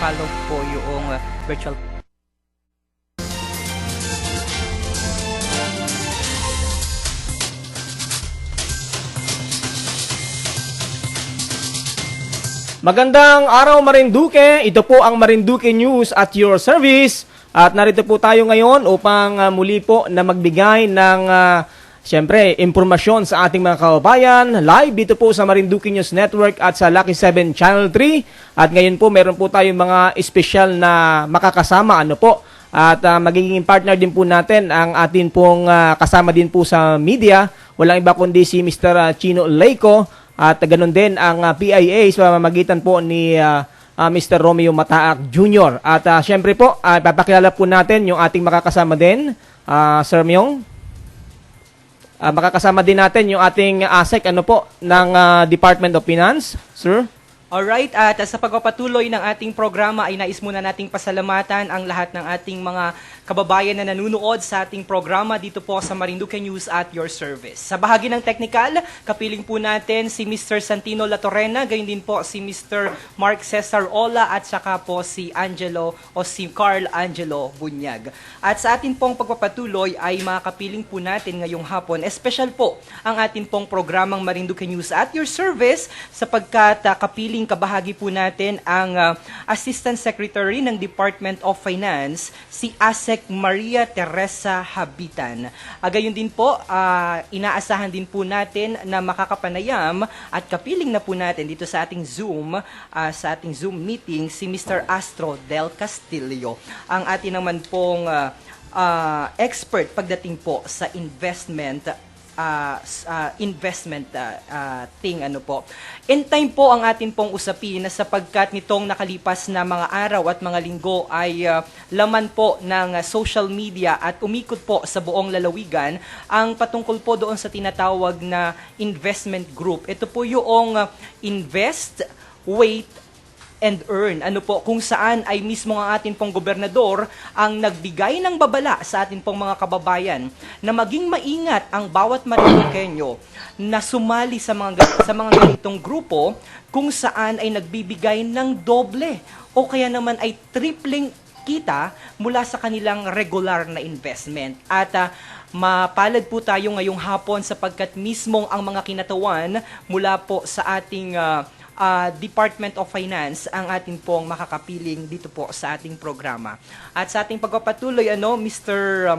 paki-follow po yung virtual. Magandang araw Marinduque, ito po ang Marinduque News at your service at narito po tayo ngayon upang muli po na magbigay ng siyempre impormasyon sa ating mga kababayan live dito po sa Marinduque News Network at sa Lucky 7 Channel 3 at ngayon po meron po tayong mga espesyal na makakasama at magiging partner din po natin ang atin pong kasama din po sa media, walang iba kundi si Mr. Chino Leyco. At ganoon din ang PIA sa pamamagitan po ni Mr. Romeo Mataak Jr. At syempre po, papakilala po natin yung ating makakasama din, Sir Myong. Makakasama din natin yung ating ASEC ng Department of Finance, Sir. Alright, at sa pagpapatuloy ng ating programa ay nais muna nating pasalamatan ang lahat ng ating mga kababayan na nanunood sa ating programa dito po sa Marinduque News at your service. Sa bahagi ng technical, kapiling po natin si Mr. Santino Latorena, gayon din po si Mr. Mark Cesar Ola at saka po si Angelo o si Carl Angelo Bunyag. At sa ating pong pagpapatuloy ay makakapiling po natin ngayong hapon, espesyal po ang ating pong programang Marinduque News at your service sapagkat kapiling kabahagi po natin ang Assistant Secretary ng Department of Finance, si ASEC Maria Teresa Habitan. Gayon din po, inaasahan din po natin na makakapanayam at kapiling na po natin dito sa ating Zoom meeting si Mr. Astro Del Castillo. Ang atin naman pong expert pagdating po sa investment In time po ang atin pong usapin na sapagkat nitong nakalipas na mga araw at mga linggo ay laman po ng social media at umikot po sa buong lalawigan ang patungkol po doon sa tinatawag na investment group. Ito po yung invest, wait, and earn. Kung saan ay mismo ang atin pong gobernador ang nagbigay ng babala sa atin pong mga kababayan na maging maingat ang bawat Marinduqueño na sumali sa mga ganitong grupo kung saan ay nagbibigay ng doble o kaya naman ay tripling kita mula sa kanilang regular na investment. At mapalad po tayo ngayong hapon sapagkat mismong ang mga kinatawan mula po sa ating Department of Finance ang ating pong makakapiling dito po sa ating programa. At sa ating pagpapatuloy, Mr.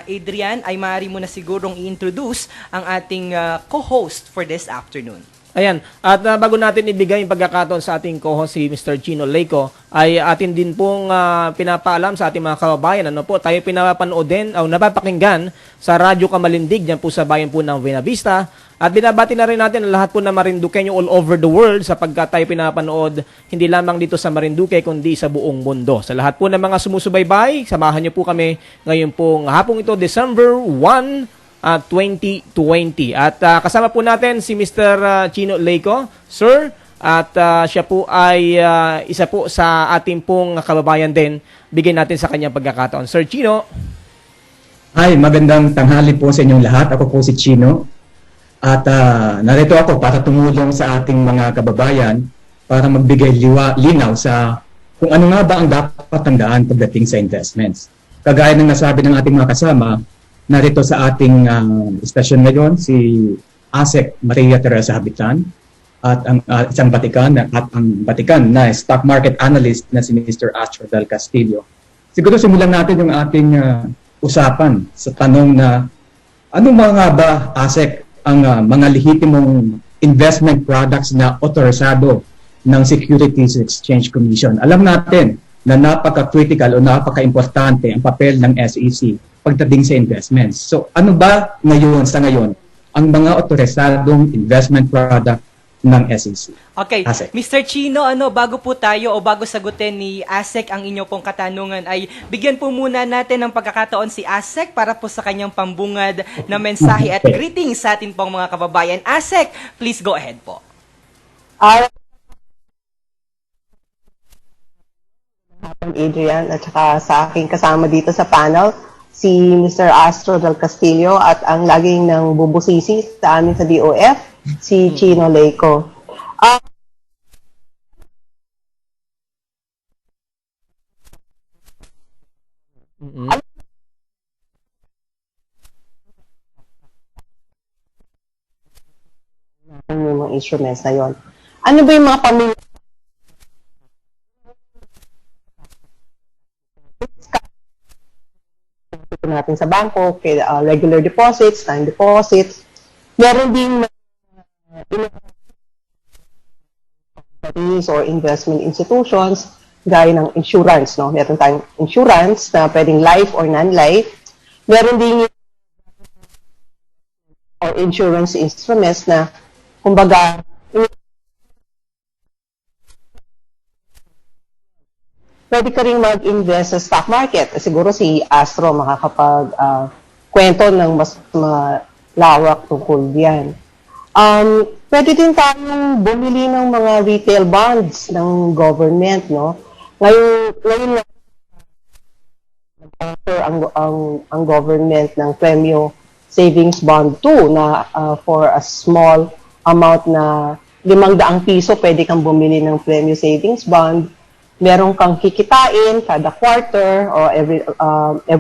Adrian, ay maaari mo na sigurong i-introduce ang ating co-host for this afternoon. Ayan, at bago natin ibigay yung pagkakataon sa ating co-host si Mr. Chino Leyco, ay atin din pong pinapaalam sa ating mga kababayan. Tayo pinapanood din o napapakinggan sa Radyo Kamalindig dyan po sa bayan po ng Buena Vista. At binabati na rin natin ang lahat po na Marinduqueño all over the world sapagkat tayo pinapanood hindi lamang dito sa Marinduque kundi sa buong mundo. Sa lahat po ng mga sumusubaybay, samahan niyo po kami ngayon pong hapong ito, December 1, 2020. At kasama po natin si Mr. Chino Leyco, Sir, at siya po ay isa po sa ating pong kababayan din. Bigyan natin sa kanyang pagkakataon. Sir Chino. Hi, magandang tanghali po sa inyong lahat. Ako po si Chino. At narito ako para tumulong sa ating mga kababayan para magbigay linaw sa kung ano nga ba ang dapat tandaan pagdating sa investments. Kagaya ng nasabi ng ating mga kasama, narito sa ating station ngayon si ASEC Maria Teresa Habitan at ang isang Batikan at ang Batikan na stock market analyst na si Mr. Astro Del Castillo. Siguro simulan natin yung ating usapan sa tanong na ano mga ba ASEC ang mga lehitimong investment products na otorisado ng Securities Exchange Commission. Alam natin na napaka-critical o napaka-importante ang papel ng SEC pagdating sa investments. So ano ba sa ngayon ang mga otorisadong investment product ng SEC? Okay, ASEC. Mr. Chino, bago po tayo o bago sagutin ni ASEC ang inyo pong katanungan ay bigyan po muna natin ng pagkakataon si ASEC para po sa kanyang pambungad na mensahe at greetings sa atin pong mga kababayan. ASEC, please go ahead po. Adrian at saka sa aking kasama dito sa panel, si Mr. Astro Del Castillo at ang laging nang bubusisi sa amin sa DOF, si Chino Leyco. yung instruments na yon. Ano ba yung mga pamilya natin sa bangko, regular deposits, time deposits. Meron din companies or investment institutions gaya ng insurance, no? Meron tayong insurance na pwedeng life or non-life. Meron din or insurance instruments na kumbaga pwede ka rin mag-invest sa stock market. Siguro si Astro makakapag kwento ng mas lawak tungkol diyan. Pwede din tayong bumili ng mga retail bonds ng government, no? Ngayon nag-offer ang government ng Premyo Savings Bond 2 na for a small amount na 500 piso pwede kang bumili ng Premyo Savings Bond. Meron kang kikitain kada quarter or every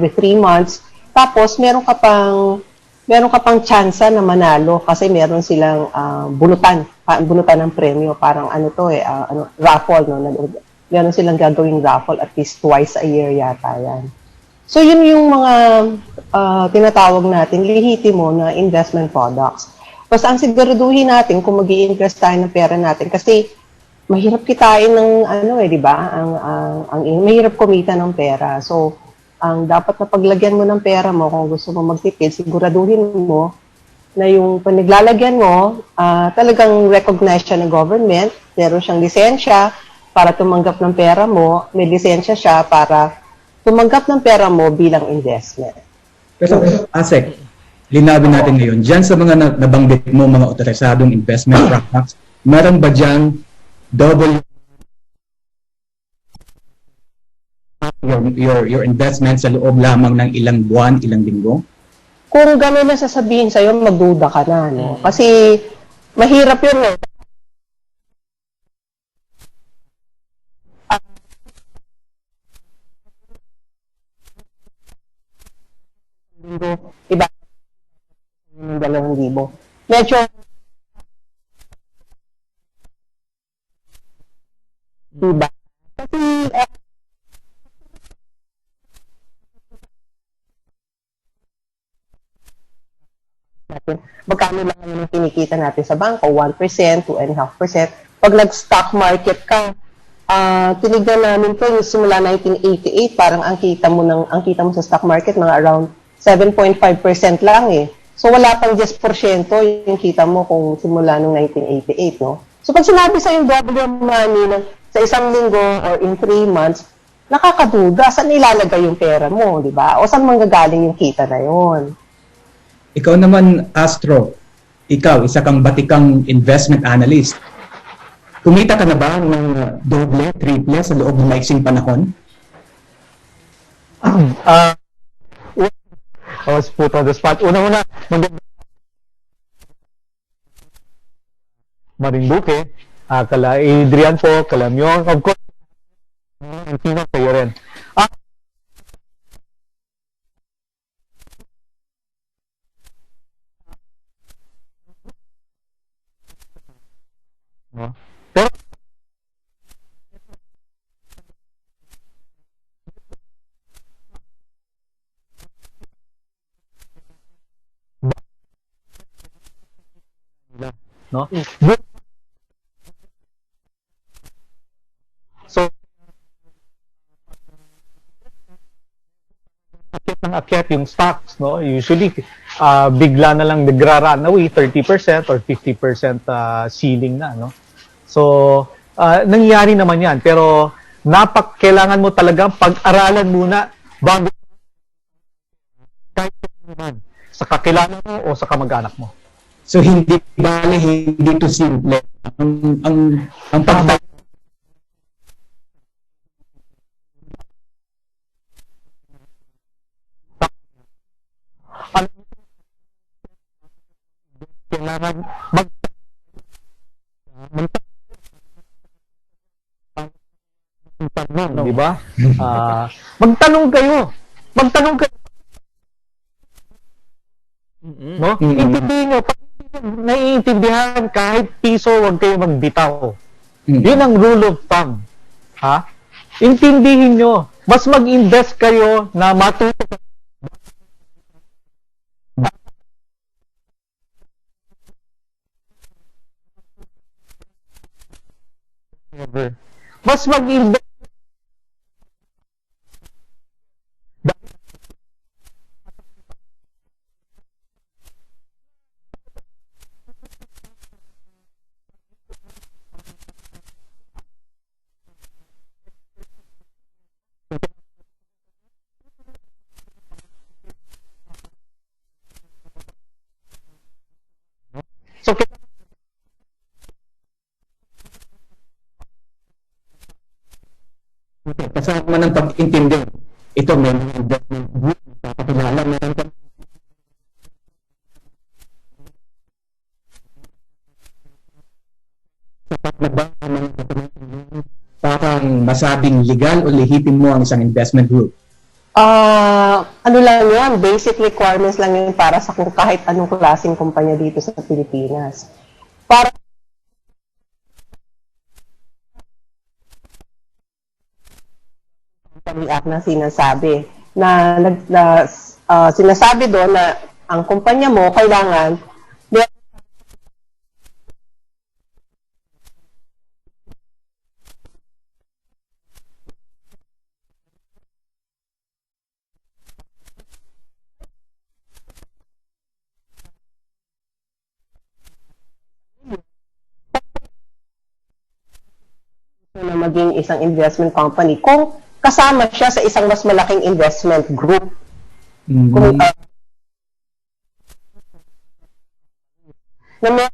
3 months. Tapos meron ka pang tsansa na manalo kasi meron silang bunutan ng premyo, parang raffle, no. Meron silang gagawing raffle at least twice a year yata yan. So yun yung mga tinatawag natin lehitimo na investment products. Basta ang siguraduhin natin kung mag-i-invest tayo ng pera natin kasi mahirap kitain ng di ba? Ang mahirap kumita ng pera. So, ang dapat na paglagyan mo ng pera mo kung gusto mo magtipid, siguraduhin mo na yung panaglalagyan mo talagang recognized siya ng government, meron siyang lisensya para tumanggap ng pera mo, may lisensya siya para tumanggap ng pera mo bilang investment. Pero, Asek, linawin natin ngayon, dyan sa mga nabanggit mo, mga otorisadong investment products, meron ba dyan double your investment sa loob lamang ng ilang buwan, ilang linggo? Kung gano'n na sasabihin sa'yo, magduda ka na, no? Kasi mahirap yun, eh. Iba yung 2,000. Medyo diba? Kasi magkano lang yung kinikita natin sa bangko? 1%, 2.5%. Pag nag-stock market ka, tinignan namin to yung simula 1988, parang ang kita mo sa stock market mga around 7.5% lang eh. So wala pang 10% yung kita mo kung simula nung 1988, no? So pag sinabi sa yung double your money sa isang linggo or in 3 months, nakakaduda, saan ilalagay yung pera mo, di ba? O saan manggagaling yung kita na yun? Ikaw naman, Astro, ikaw, isa kang batikang investment analyst. Kumita ka na ba ng doble, triple sa loob ng maiksing panahon? I was put on the spot. Una-una, Marinduque, kala Adrian po, kala Myong, of course, Pino kayo rin. Pero no? So, akyat yung stocks, no? Usually, bigla na lang nagra-run away 30% or 50% ceiling na, no? So, nangyayari naman yan. Pero, kailangan mo talagang pag-aralan muna bago kahit naman sa kakilala mo o sa kamag-anak mo. So hindi to simple ang pagtayo kailangan di ba? Magtanong kayo. No? Intindihin nyo. Pag naiintindihan naiintindihan, kahit piso, huwag kayo magbitaw. Mm. Yun ang rule of thumb. Ha? Intindihin nyo. Mas mag-invest kayo na matuto. Mas mag-invest. So, Kasama ng pag-intindi. Ito, may mga investment group. Papakilala meron ka. Sapat na ba ang mga parang masabing legal o lehipin mo ang isang investment group? Ano lang yun, basic requirements lang yun para sa kung kahit anong klaseng kumpanya dito sa Pilipinas. Para Company Act na sinasabi sinasabi doon na ang kumpanya mo kailangan na maging isang investment company kung kasama siya sa isang mas malaking investment group. Kung na may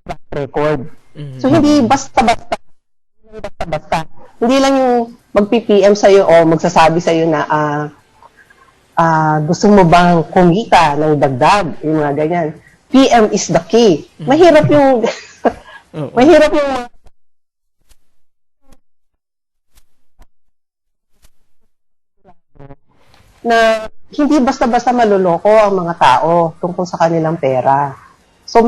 track record. So hindi basta-basta. Hindi lang yung mag-PPM sa'yo o magsasabi sa'yo na gusto mo bang kumita ng dagdag, yung mga ganyan. PM is the key. Mahirap yung mahirap yung na hindi basta-basta maluloko ang mga tao tungkol sa kanilang pera. So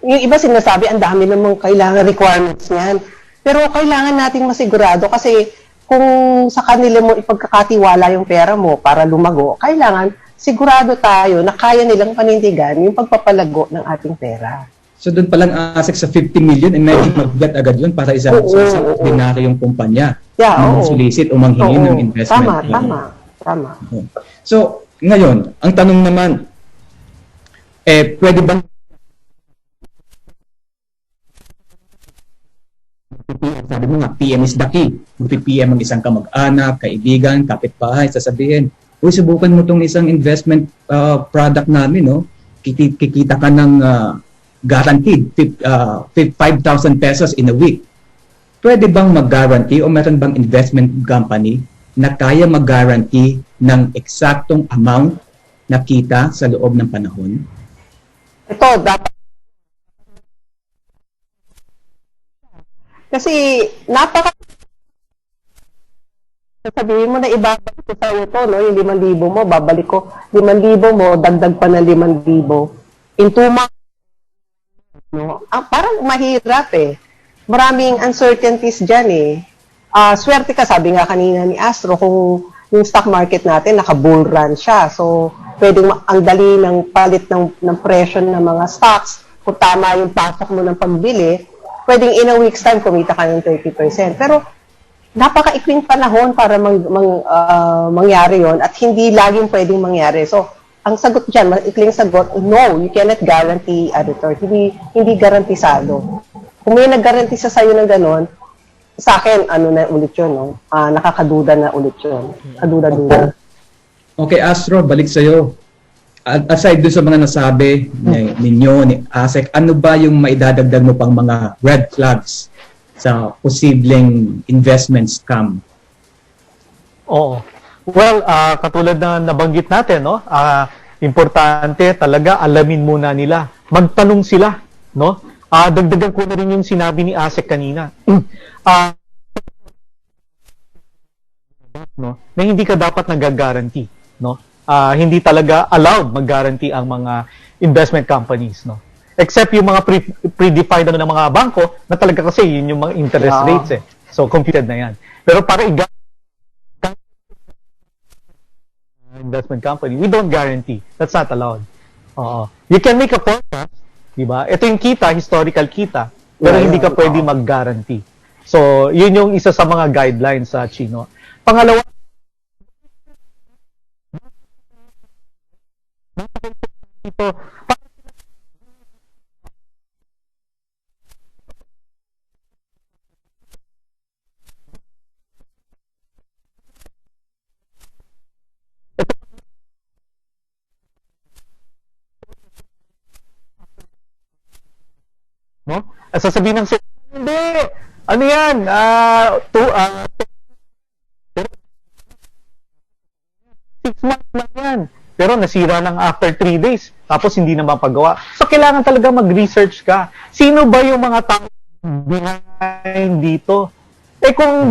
yung iba sinasabi ang dami namang kailangan requirements niyan. Pero kailangan nating masigurado kasi kung sa kanila mo ipagkakatiwala yung pera mo para lumago, kailangan sigurado tayo na kaya nilang panindigan yung pagpapalago ng ating pera. So doon palang asik sa 50 million, imagine mag-get agad yun para isang ordinaryong kumpanya. Yeah, Solicit o manghingi ng investment. Tama. So, ngayon, ang tanong naman, pwede bang sabi mo nga, PM is the key. Mag-PM ang isang kamag-anak, kaibigan, kapitbahay, sasabihin, uy, subukan mo tong isang investment product namin, no? Kikita ka ng guaranteed 5,000 pesos in a week. Pwede bang mag-guarantee o meron bang investment company na kaya mag-guarantee ng eksaktong amount na kita sa loob ng panahon? Ito, dapat kasi sabihin mo na ibabalik ko sa'yo to, no? Yung 5,000 mo, babalik ko. 5,000 mo, dagdag pa ng 5,000. In 2 months, no? Parang mahirap eh. Maraming uncertainties dyan eh. Swerte ka, sabi nga kanina ni Astro, kung yung stock market natin, naka-bull run siya. So, pwedeng ang dali ng palit ng presyo ng mga stocks. Kung tama yung pasok mo ng pagbili, pwedeng in a week's time, kumita ka ng 30%. Pero, napaka-ikling panahon para mangyari yon at hindi laging pwedeng mangyari. So, ang sagot dyan, ikling sagot, no, you cannot guarantee a return. Hindi garantisado. Kung may nag-guarantee sa sayo ng ganon, sa akin, ano na ulit yun, no? Nakakaduda na ulit yun. Kaduda-duda. Okay, Astro, balik sa'yo. Aside doon sa mga nasabi ninyo, ni ASEC, ano ba yung maidadagdag mo pang mga red flags sa posibleng investment scam? Oo. Well, katulad na nabanggit natin, no? Importante talaga alamin muna nila. Magtanong sila, no? Dagdagan ko na rin yung sinabi ni ASEC kanina. No? Na hindi ka dapat nag-guarantee, no? hindi talaga allowed mag-guarantee ang mga investment companies, no? Except yung mga predefined ng mga bangko na talaga kasi yun yung mga interest rates eh. So computed na yan. Pero para investment company, we don't guarantee. That's not allowed. Oo. You can make a forecast, di ba? Ito yung kita, historical kita, pero hindi ka pwede mag-guarantee. So, yun yung isa sa mga guidelines sa Chino. Pangalawa, ito, no? Sasabihin ng hindi, ano yan, 6 months lang yan. Pero nasira lang after 3 days. Tapos hindi na mapagawa. So, kailangan talaga mag-research ka. Sino ba yung mga tao behind dito? Eh kung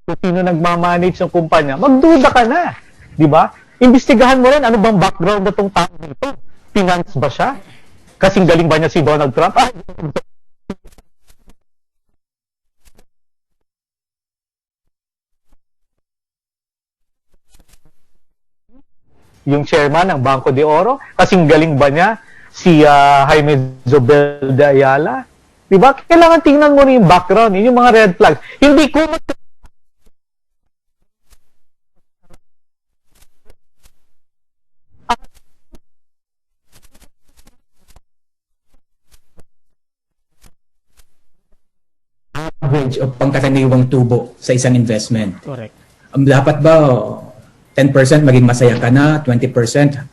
kung sino nagmamanage ng kumpanya, magduda ka na. Di ba? Imbestigahan mo rin ano bang background na tong tao nito. Finance ba siya? Kasing galing ba niya si Donald Trump? Yung chairman ng Banco de Oro, kasing galing ba niya si Jaime Zobel de Ayala? Diba? Kailangan tingnan mo rin yung background, yun yung mga red flags. Hindi ko Average o pangkaraniwang tubo sa isang investment. Correct. Dapat ba 10% maging masaya ka na, 20%?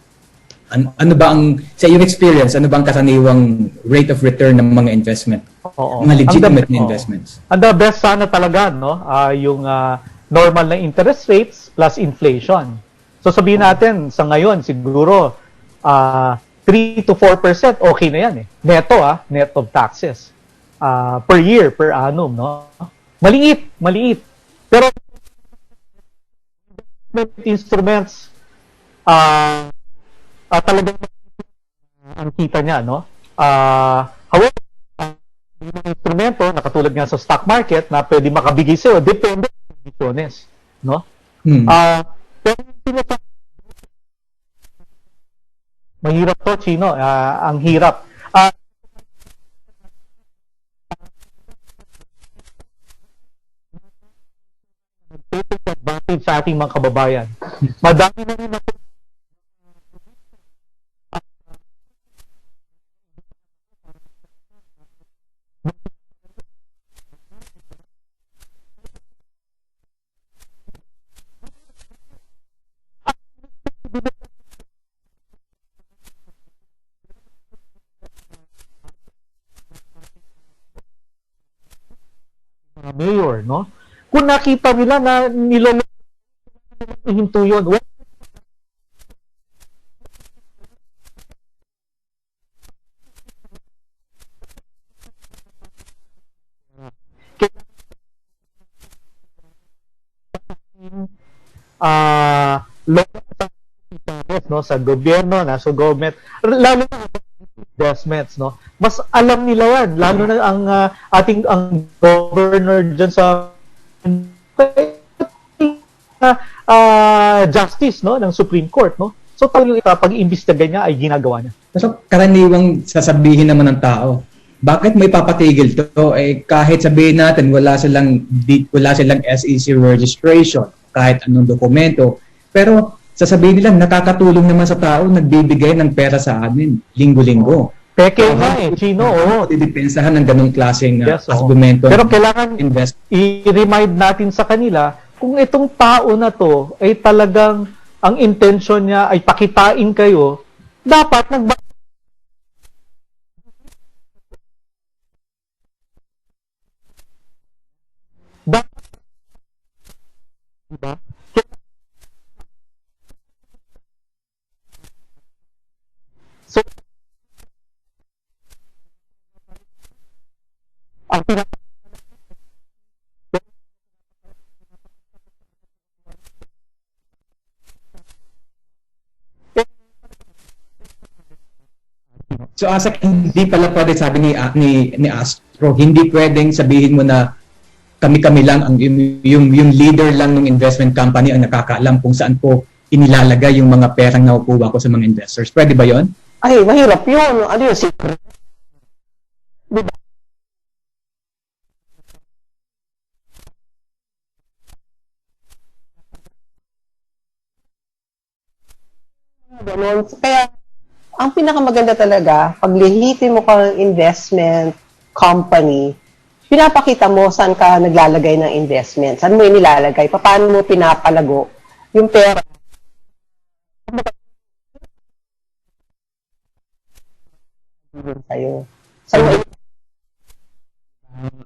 Ano ba ang, sa your experience, ano ba ang karaniwang rate of return ng mga investment? Oo. Mga legitimate na Oo. investments. And the best sana talaga, no? Yung normal na interest rates plus inflation. So sabihin natin, sa ngayon, siguro 3 to 4% okay na yan eh. Neto net of taxes. Per year, per annum, no? Maliit. Pero instruments talagang ang kita niya, no? However, yung mga instrumento na katulad nga sa stock market na pwede makabigay sa'yo, depende sa kondisyones, no? Pero mahirap to, Chino. Ang hirap. Take advantage sa ating mga kababayan. Madami na rin ako mga mayor, no? Kung nakita nila na niloloko hinto yun, no, sa gobyerno, nasa government, lalo na investments, no? Mas alam nila yan, lalo na ang ang governor dyan sa justice, no, ng Supreme Court, no? So talagang pag-iimbestiga niya ay ginagawa niya. So, karaniwang sasabihin naman ng tao, bakit may papatigil to? Eh, kahit sabihin natin wala silang SEC registration, kahit anong dokumento, pero sasabihin nila, nakakatulong naman sa tao, nagbibigay ng pera sa amin, linggo-linggo. Peke nga Chino, Didepensahan ng ganong klaseng yes, argumento. Pero kailangan invest. i-remind natin sa kanila kung itong tao na to ay talagang ang intention niya ay pakitain kayo, dapat diba? So, ang So asa hindi pala pwede sabi ni Astro, hindi pwedeng sabihin mo na kami-kami lang ang yung leader lang ng investment company ang nakakaalam kung saan po inilalagay yung mga perang nakukuha ko sa mga investors. Pwede ba 'yon? Ay, mahirap yun. Ano yun, secret? Diba? Ganun. Kaya, ang pinakamaganda talaga, pag lihitin mo kang investment company, pinapakita mo saan ka naglalagay ng investment, saan mo inilalagay, paano mo pinapalago yung pera. Sa'yo. Saan mo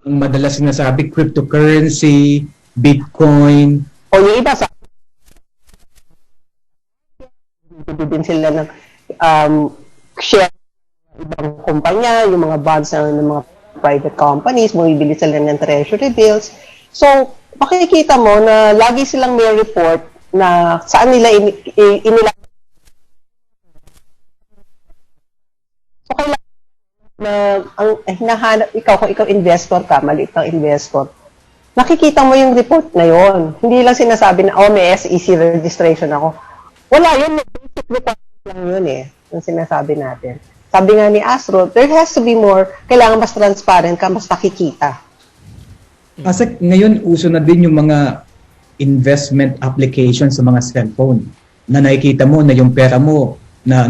Ang madalas sinasabi cryptocurrency, Bitcoin. o yung iba sa din sila ng share ng ibang kumpanya, yung mga bonds ng mga private companies, bumibili sila ng treasury bills. So, makikita mo na lagi silang may report na saan nila inila. So, kailangan na ang hinahanap ikaw, kung ikaw investor ka, maliit kang investor, nakikita mo yung report na yon. Hindi lang sinasabi na, oh, may SEC registration ako. Wala yun, basic requirement lang yun eh, yung sinasabi natin. Sabi nga ni Astro, there has to be more, kailangan mas transparent ka, mas nakikita. Kasi ngayon uso na din yung mga investment applications sa mga cellphone na nakikita mo na yung pera mo na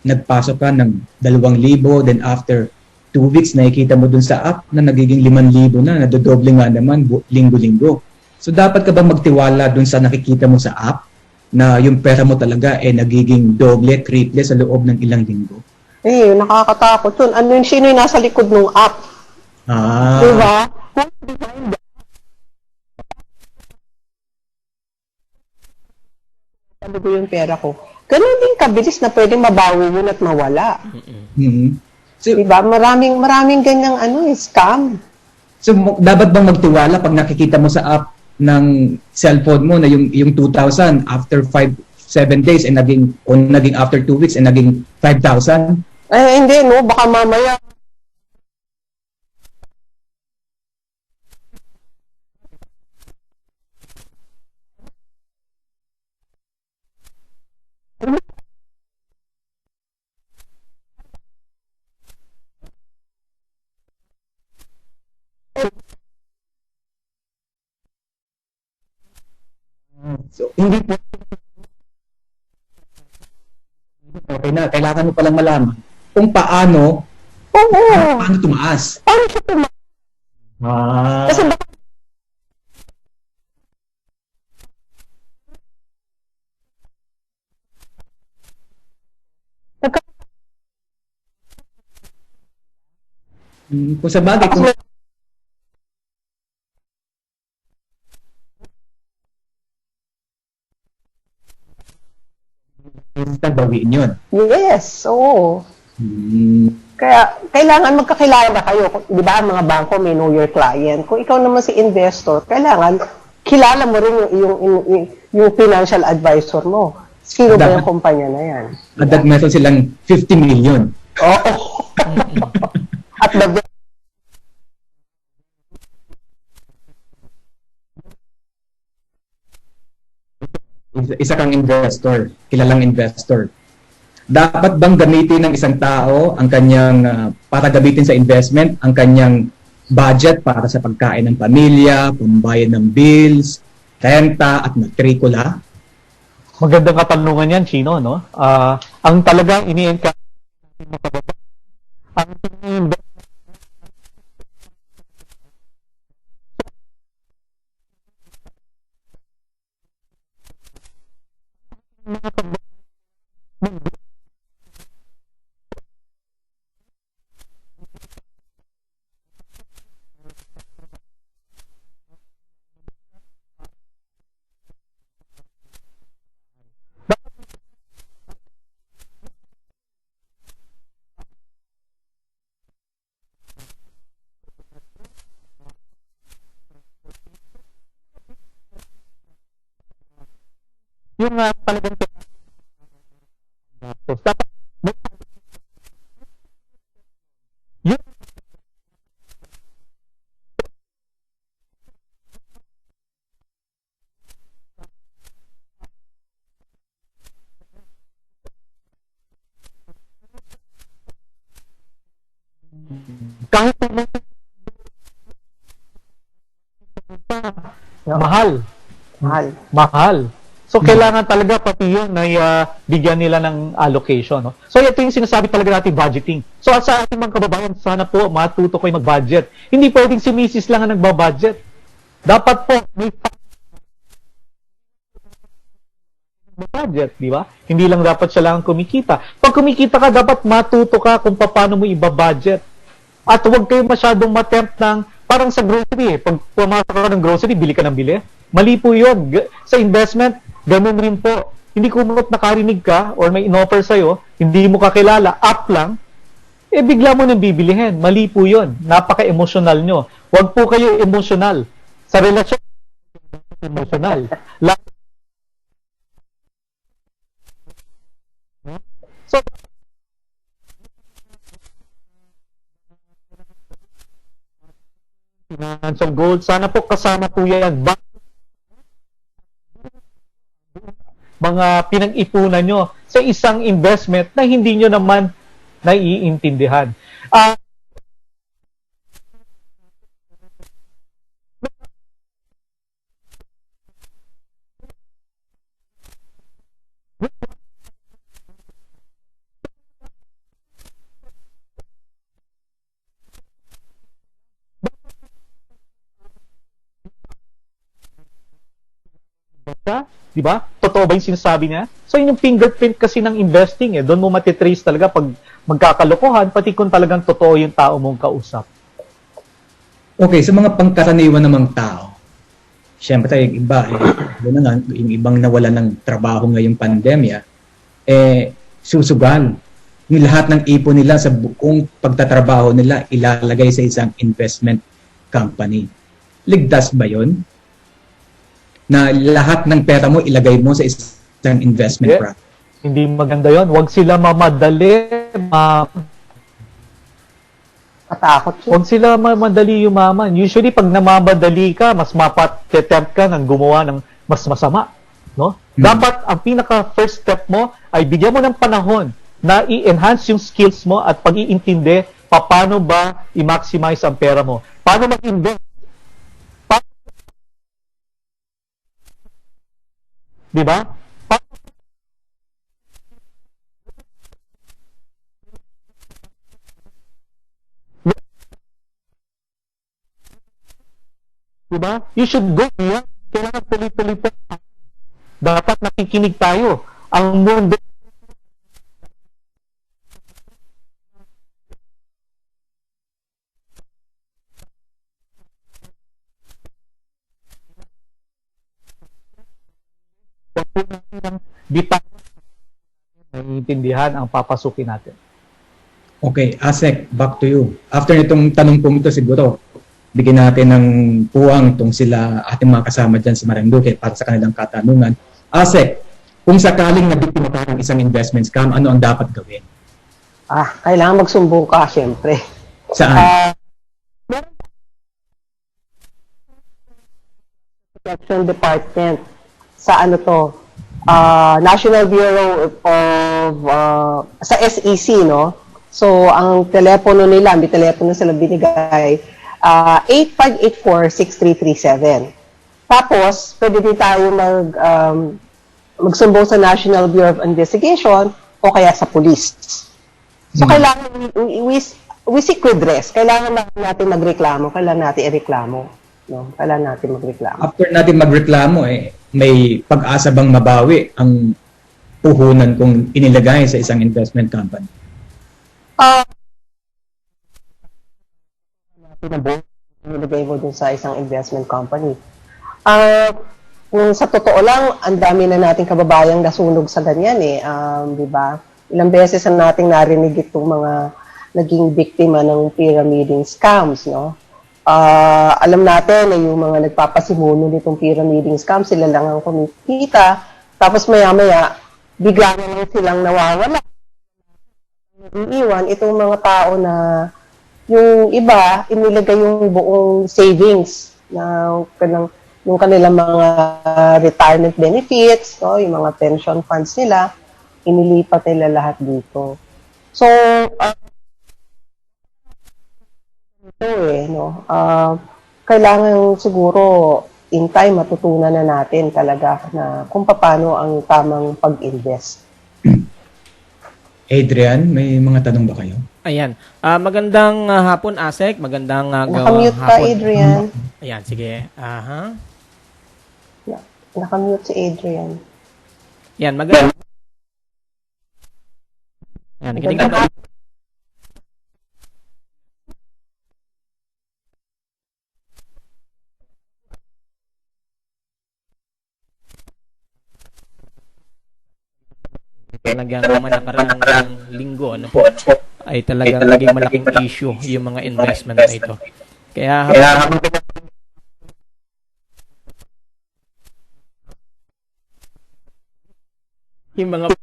nagpasok ka ng 2,000, then after 2 weeks nakikita mo dun sa app na nagiging 5,000 na, nadodoble nga naman linggo-linggo. So dapat ka ba magtiwala dun sa nakikita mo sa app na yung pera mo talaga nagiging doble, triple sa loob ng ilang linggo? Eh, nakakatakot yun. Ano yung sino yung nasa likod ng app? Ah. Diba? Who's behind that? Sabi ko yung pera ko. Ganun din kabilis na pwedeng mabawi yun at mawala. Mhm. So, Diba? Maraming ganyang scam. So dapat bang magtiwala pag nakikita mo sa app ng cellphone mo na yung 2,000 after 7 days naging after 2 weeks naging 5,000? Eh, hindi, no? Baka mamaya. So hindi po okay na, kailangan mo palang malaman kung paano Oo. tumaas. Paano siya tumakas? Ah. Kasi baka Kung sa bagay, kung instant bawiin yun. yes, oo. Hmm. Kaya, kailangan magkakilala kayo. Di ba, ang mga bangko may know your client. Kung ikaw naman si investor, kailangan kilala mo rin yung financial advisor mo. Sino ba Dapat- yung kumpanya na yan? At that meron silang 50 million. Oo. At the Isa kang investor, kilalang investor. Dapat bang gamitin ng isang tao ang kanyang para gamitin sa investment ang kanyang budget para sa pagkain ng pamilya, pambayad ng bills, renta at matrikula? Magandang katanungan yan, Chino, no? Ang talagang ini-encourage ng mga kababayan, ang yung talagang gastos. Dapat mahal. Mahal. Mahal. So, kailangan talaga pati yun na bigyan nila ng allocation. No? So, ito yung sinasabi talaga natin, budgeting. So, sa ating mga kababayan, sana po matuto kayo mag-budget. Hindi pwedeng si Mrs. lang ang nagbabudget. Dapat po, may budget, di ba? Hindi lang dapat siya lang kumikita. Pag kumikita ka, dapat matuto ka kung paano mo iba-budget. At huwag kayo masyadong matempt ng, parang sa grocery eh. Pag pumasok ka ng grocery, bili ka ng bili. Mali po yun. Sa investment, ganun rin po. Hindi kumot nakarinig ka or may in-offer sa'yo, hindi mo kakilala, up lang, bigla mo nang bibilihin. Mali po yun. Napaka-emotional nyo. Huwag po kayo emotional. Sa relasyon, emotional. So, financial goals, sana po kasama po yan. Mga pinag-ipunan nyo sa isang investment na hindi nyo naman naiintindihan. Di ba? Totoo ba yung sinasabi niya? So, yun yung fingerprint kasi ng investing eh. Doon mo matitrace talaga pag magkakalokohan, pati kung talagang totoo yung tao mong kausap. Okay, sa mga pangkaraniwan namang tao, syempre yung iba, yun na nga, yung ibang nawala ng trabaho ngayong pandemya, susugal. Yung lahat ng ipon nila sa buong pagtatrabaho nila, ilalagay sa isang investment company. Ligtas ba yun? Na lahat ng pera mo ilagay mo sa isang investment product. Hindi maganda yon. Huwag sila mamadali. Katakot yun. Huwag sila mamadali yumaman. Usually, pag namamadali ka, mas mapatempt ka ng gumawa ng mas masama. No? Dapat, ang pinaka-first step mo ay bigyan mo ng panahon na i-enhance yung skills mo at pag-iintindi paano ba i-maximize ang pera mo. Paano mag-invest. Di ba? Di ba? You should go beyond. Kailangan tuloy-tuloy po. Dapat nakikinig tayo. Ang mundo ng bitang naiintindihan ang papasukin natin. Okay, Asek, back to you. After nitong tanong pong ito siguro, bigyan natin ng puwang itong sila ating mga kasama dyan sa Marinduque para sa kanilang katanungan. Asek, kung sakaling nabiktima ka ng isang investment scam, ano ang dapat gawin? Kailangan magsumbong ka, syempre. Saan? Protection Department sa National Bureau of sa SEC, no? So ang telepono nila, may telepono sila binigay 8584-6337. Tapos pwede din tayo magsumbong sa National Bureau of Investigation o kaya sa police. So kailangan we seek redress. Kailangan natin magreklamo, kailangan natin ireklamo, no? Kailangan natin magreklamo. After natin magreklamo, may pag-asa bang mabawi ang puhunan kung inilagay sa isang investment company? Inilagay mo dun sa isang investment company. Kung sa totoo lang, ang dami na nating kababayang nasunog sa ganyan di ba? Ilang beses na nating narinig itong mga naging biktima ng pyramiding scams, no? Alam natin na yung mga nagpapasimuno nitong pyramiding scam, sila lang ang kumikita, tapos maya-maya, bigla na lang silang nawawala. Iiwan itong mga tao na yung iba, inilagay yung buong savings yung kanilang mga retirement benefits, no? Yung mga pension funds nila, inilipat nila lahat dito. So, kailangan siguro in time matutunan na natin talaga na kung paano ang tamang pag-invest. Adrian, may mga tanong ba kayo? Ayan. Magandang hapon, Asek. Magandang Nakamute ka, hapon. Adrian. Ayan, sige. Aha. Nakamute si Adrian. Yan, magandang. Yan, nakikinig ka. Talagang naman nakaraang linggo, ano po, ay talagang naging malaking issue yung mga investment na ito. Kaya yung mga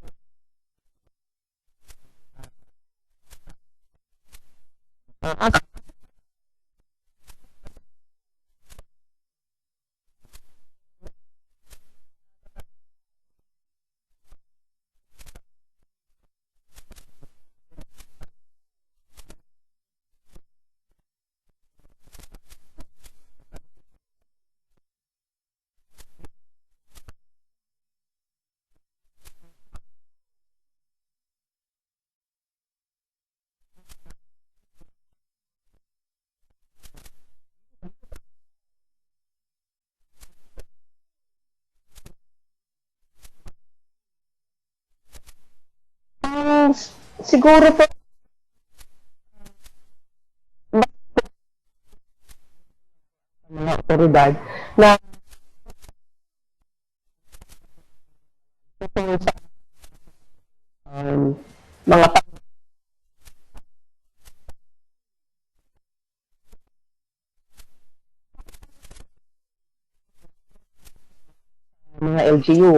Siguro po mga otoridad na tungkol sa mga LGU,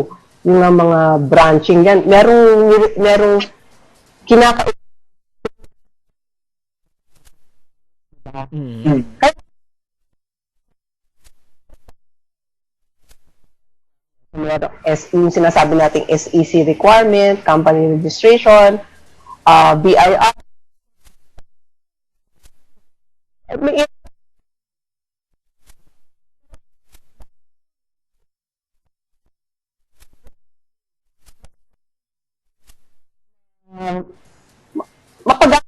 yung mga branching yan. Merong kinaka yung sinasabi nating SEC requirement, company registration, BIR. May mapag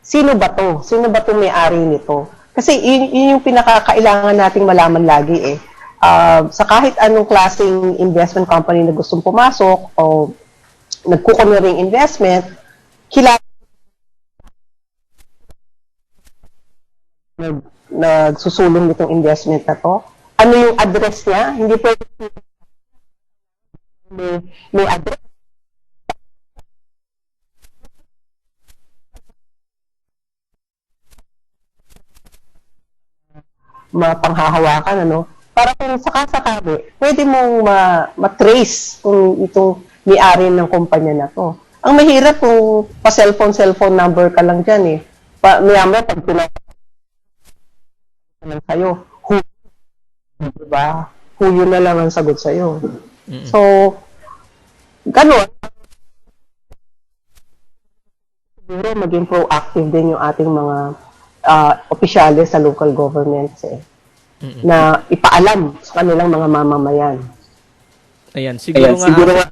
Sino ba to? Sino ba to may-ari nito? Kasi yun yung pinakakailangan nating malaman lagi eh. Sa kahit anong klaseng investment company na gustong pumasok o nagkukumiring investment, kilala nagsusulong nitong investment na to. Ano yung address niya? Hindi pwede may address. Mapanghahawakan, ano? Para kung sakasakali, pwede mong matrace kung itong may-ari ng kumpanya na to. Ang mahirap kung pa-cellphone number ka lang dyan eh. Maya-maya pag lang sa'yo, diba? Huyo na lang ang sagot sa'yo. So, ganun. Siguro maging proactive din yung ating mga opisyales sa local governments eh, na ipaalam sa kanilang mga mamamayan. Ayan, siguro nga.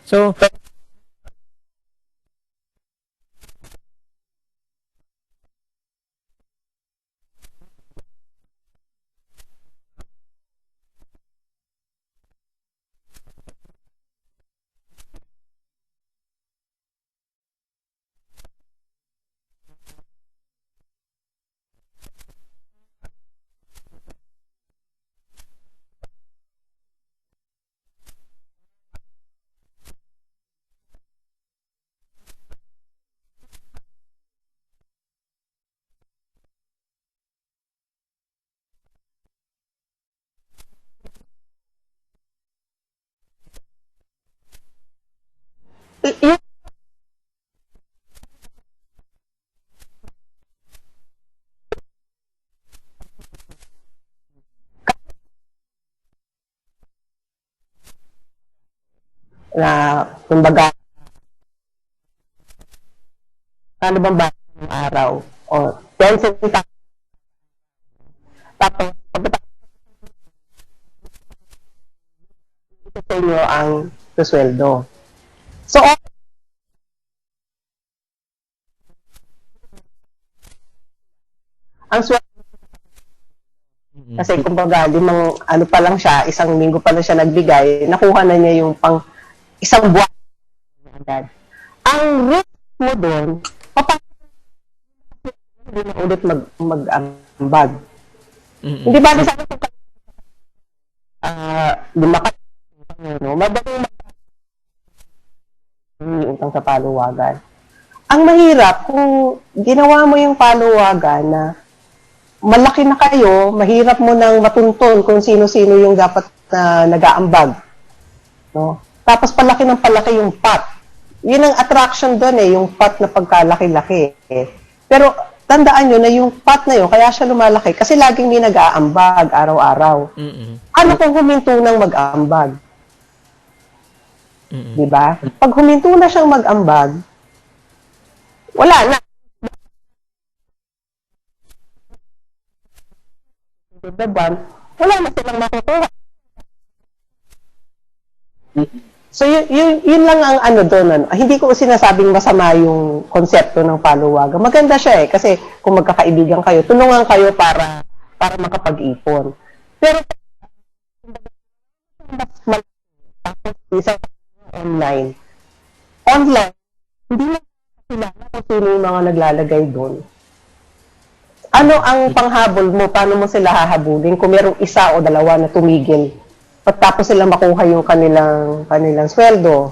So, na kumbaga ano bang ba ng araw o 10 centavos tapos pagkatapos sa inyo ang susweldo. So, ang sweldo kasi kumbaga limang ano pa lang siya, isang linggo pa lang siya nagbigay, nakuha na niya yung pang isang buwan agad. Ang risk mo doon, hindi na ulit mag-ambag. Hindi ba sabi ko lima ka no, madaling utang sa paluwagan. Ang mahirap kung ginawa mo yung paluwagan na malaki na kayo, mahirap mo nang matuntun kung sino-sino yung dapat na nag-aambag. No? Tapos palaki ng palaki yung pot. Yun ang attraction doon yung pot na pagkalaki-laki. Pero tandaan nyo na yung pot na yun, kaya siya lumalaki kasi laging may nag-aambag araw-araw. Ano kung huminto ng mag-aambag? Diba? Pag huminto na siyang mag-ambag, wala na. Wala na silang makukuha. So, yun lang ang ano doon. Hindi ko sinasabing masama yung konsepto ng paluwagan. Maganda siya kasi kung magkakaibigan kayo, tulungan kayo para makapag-ipon. Pero, mas tapos isa online, hindi na kilala kung sino yung mga naglalagay doon. Ano ang panghabol mo? Paano mo sila hahabulin? Kung merong isa o dalawa na tumigil, pagtapos sila makuha yung kanilang sweldo,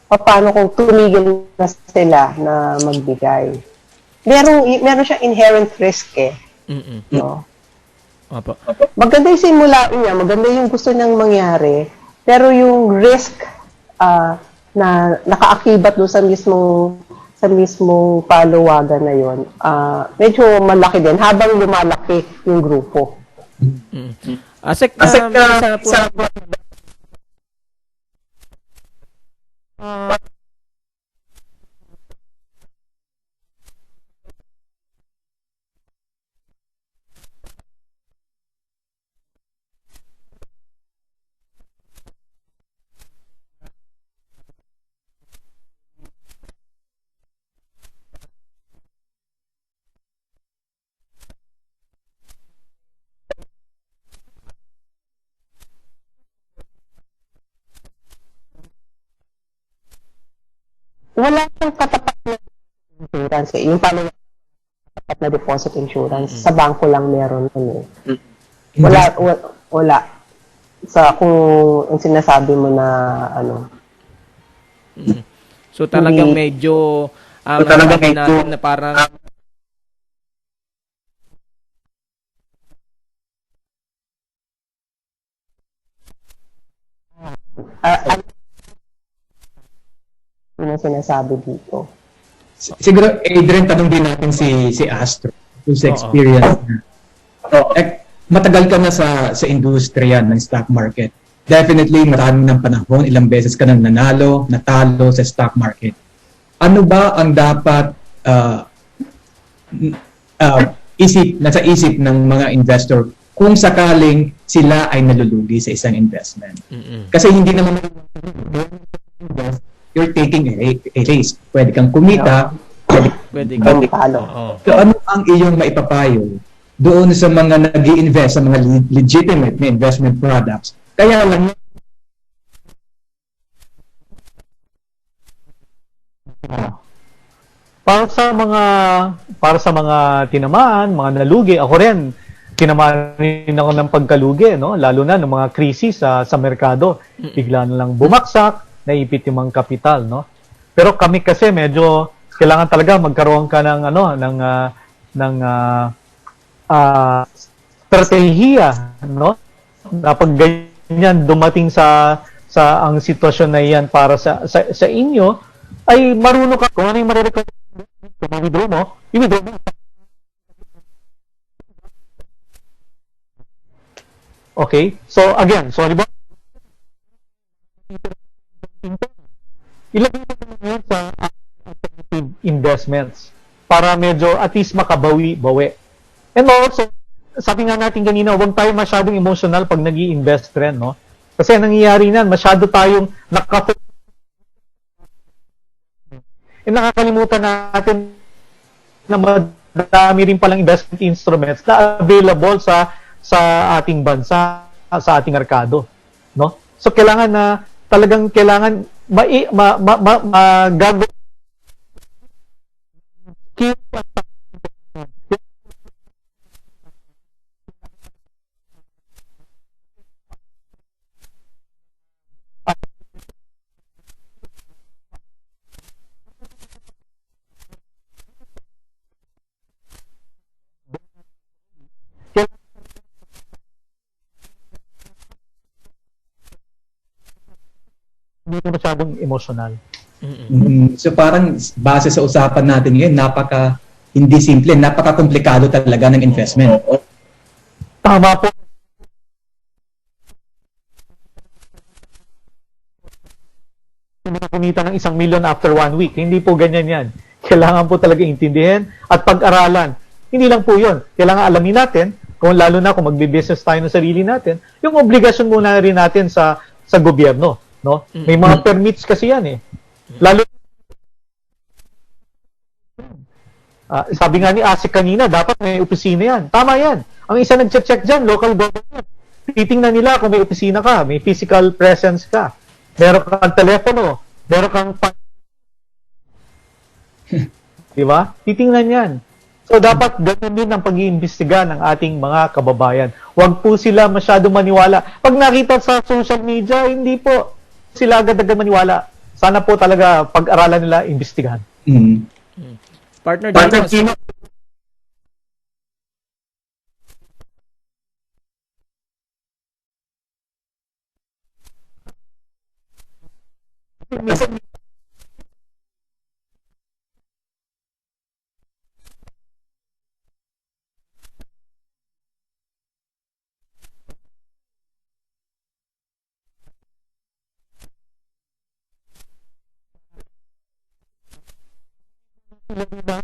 paano kung tumigil na sila na magbigay? Meron siyang inherent risk no? Opo. Maganda yung simula niya, maganda yung gusto niyang mangyari, pero yung risk na nakaakibat doon sa mismong paluwagan na yon, medyo malaki din habang lumalaki yung grupo. Asek, Wala siyang katapat na insurance. Yung paluwagan katapat na deposit insurance, sa bangko lang meron. Wala. Kung ang sinasabi mo na so talagang medyo natin na parang yun ang sinasabi dito. Siguro, Adrian, tanong din natin si Astro, who's experience na. Matagal ka na sa industriya ng stock market. Definitely, maraming ng panahon, ilang beses ka nang natalo sa stock market. Ano ba ang dapat nasa isip ng mga investor kung sakaling sila ay nalulugi sa isang investment? Kasi hindi naman you're taking a risk. Pwede kang kumita, pwede kang talo. So ano ang iyong maipapayo doon sa mga nag-i-invest sa mga legitimate na investment products? Kaya lang para sa mga tinamaan, mga nalugi, ako rin tinamaan rin ako ng pagkalugi, no? Lalo na ng mga krisis sa merkado. Bigla na lang bumaksak, naipit yung mga kapital, no? Pero kami kasi medyo kailangan talaga magkaroon ka ng strategiya, no? Na pag ganyan dumating sa ang sitwasyon na iyan para sa inyo, ay marunong ka kung ano yung marirecommend kung i-withdraw mo, i-withdraw mo. Okay? So again, sorry ba? ilagay mo naman yun sa alternative investments para medyo at least makabawi-bawi. And also, sabi nga natin kanina, huwag tayo masyadong emotional pag nag-i-invest rin, no? Kasi nangyayari nan, masyado tayong nakakalimutan natin na madami rin palang investment instruments na available sa ating bansa, sa ating merkado, no? So kailangan na talagang kailangan gagawin hindi ko masyadong emotional. So parang base sa usapan natin ngayon, hindi simple, napaka-komplikado talaga ng investment. Tama po. Kumita ng 1 million after 1 week. Hindi po ganyan yan. Kailangan po talaga intindihin at pag-aralan. Hindi lang po yun. Kailangan alamin natin, lalo na kung magbe-business tayo ng sarili natin, yung obligasyon muna rin natin sa gobyerno. No? May mga permits kasi yan eh. Lalo sabi nga ni Asik kanina, dapat may opisina yan. Tama yan. Ang isa nag-check dyan, local government. Titingnan nila kung may opisina ka, may physical presence ka, meron kang telepono, meron kang di ba? Titingnan yan. So, dapat ganun din ang pag-iimbestiga ng ating mga kababayan. Huwag po sila masyadong maniwala. Pag nakita sa social media, hindi po sila agad-agad maniwala. Sana po talaga pag-aralan nila, imbestigahan. Partner Gino.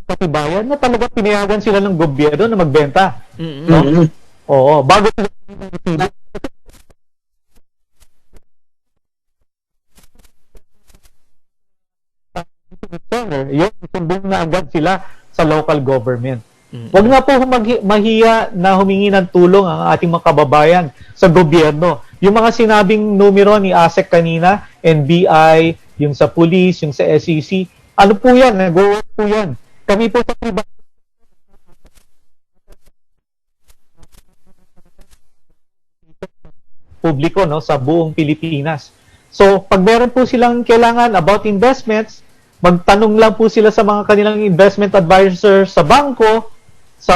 Katibayan na talaga pinayagan sila ng gobyerno na magbenta. No? Oo, bago sila yun, isumbong na agad sila sa local government. Huwag na po mahiya na humingi ng tulong ang ating mga kababayan sa gobyerno. Yung mga sinabing numero ni ASEC kanina, NBI, yung sa police, yung sa SEC, ano po yan? Nag-work po yan. Kami po sa publiko, no, sa buong Pilipinas. So, pag meron po silang kailangan about investments, magtanong lang po sila sa mga kanilang investment advisor sa bangko, sa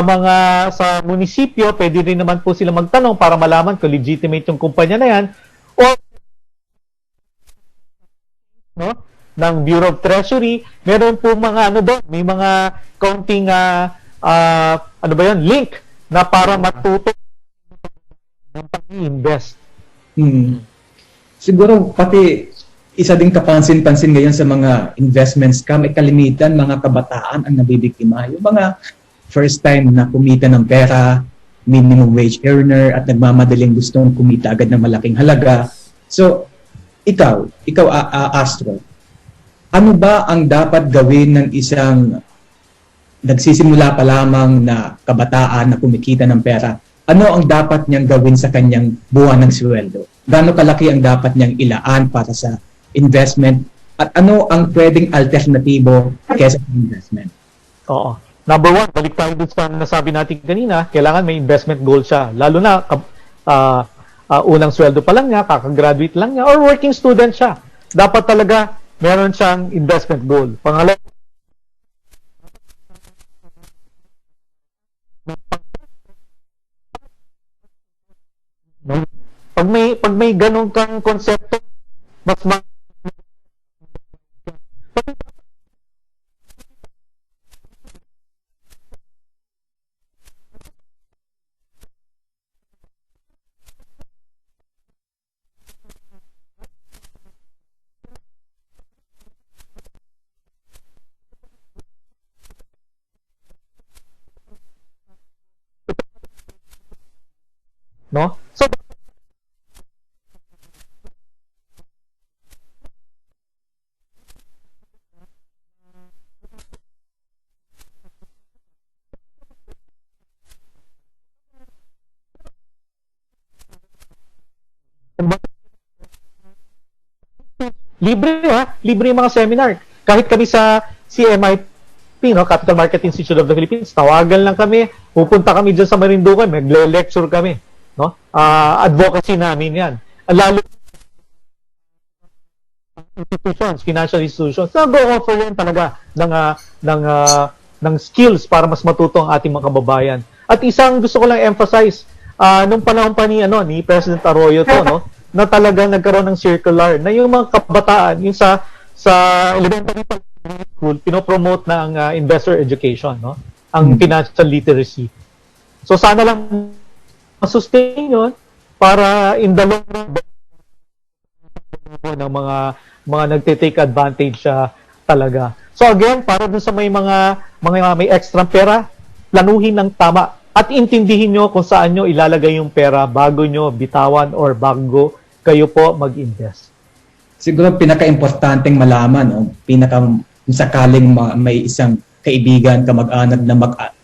munisipyo, pwede rin naman po sila magtanong para malaman kung legitimate yung kumpanya na yan, o no, ng Bureau of Treasury, meron po mga may mga counting link na para matuto ng pag-invest. Siguro pati isa ding kapansin-pansin ngayon sa mga investment scam ay kalimitan mga kabataan ang nabibiktima. Yung mga first time na kumita ng pera, minimum wage earner at nagmamadaling gustong kumita agad ng malaking halaga. So, ikaw Astro, ano ba ang dapat gawin ng isang nagsisimula pa lamang na kabataan na kumikita ng pera? Ano ang dapat niyang gawin sa kanyang buwan ng sweldo? Gaano kalaki ang dapat niyang ilaan para sa investment? At ano ang pwedeng alternatibo kaysa investment? Oo. Number 1, balik tayo dun sa nasabi natin kanina, kailangan may investment goal siya. Lalo na unang sweldo pa lang niya, kakagraduate lang niya, or working student siya. Dapat talaga meron siyang investment goal. Pangalawa, pag may ganun kang konsepto, mas no? So libre yung mga seminar. Kahit kami sa CMIP, no, Capital Market Institute of the Philippines, tawagan lang kami, pupunta kami dyan sa Marinduque, magle-lecture kami, no? Advocacy namin 'yan. Lalo institutions, financial institutions, nag-offer yan talaga ng skills para mas matuto ang ating mga kababayan. At isang gusto ko lang emphasize, nung panahon pa ni President Arroyo to, no, na talagang nagkaroon ng circular na yung mga kabataan, yung sa elementary school, pinopromote na ang investor education, no, ang financial literacy. So sana lang masustain yun para in the long run ng mga nagte-take advantage talaga. So again, para dun sa may may extra pera, planuhin ng tama at intindihin nyo kung saan nyo ilalagay yung pera bago nyo bitawan or bago kayo po mag-invest. Siguro pinaka-importanteng malaman, sakaling may isang kaibigan, kamag-anak na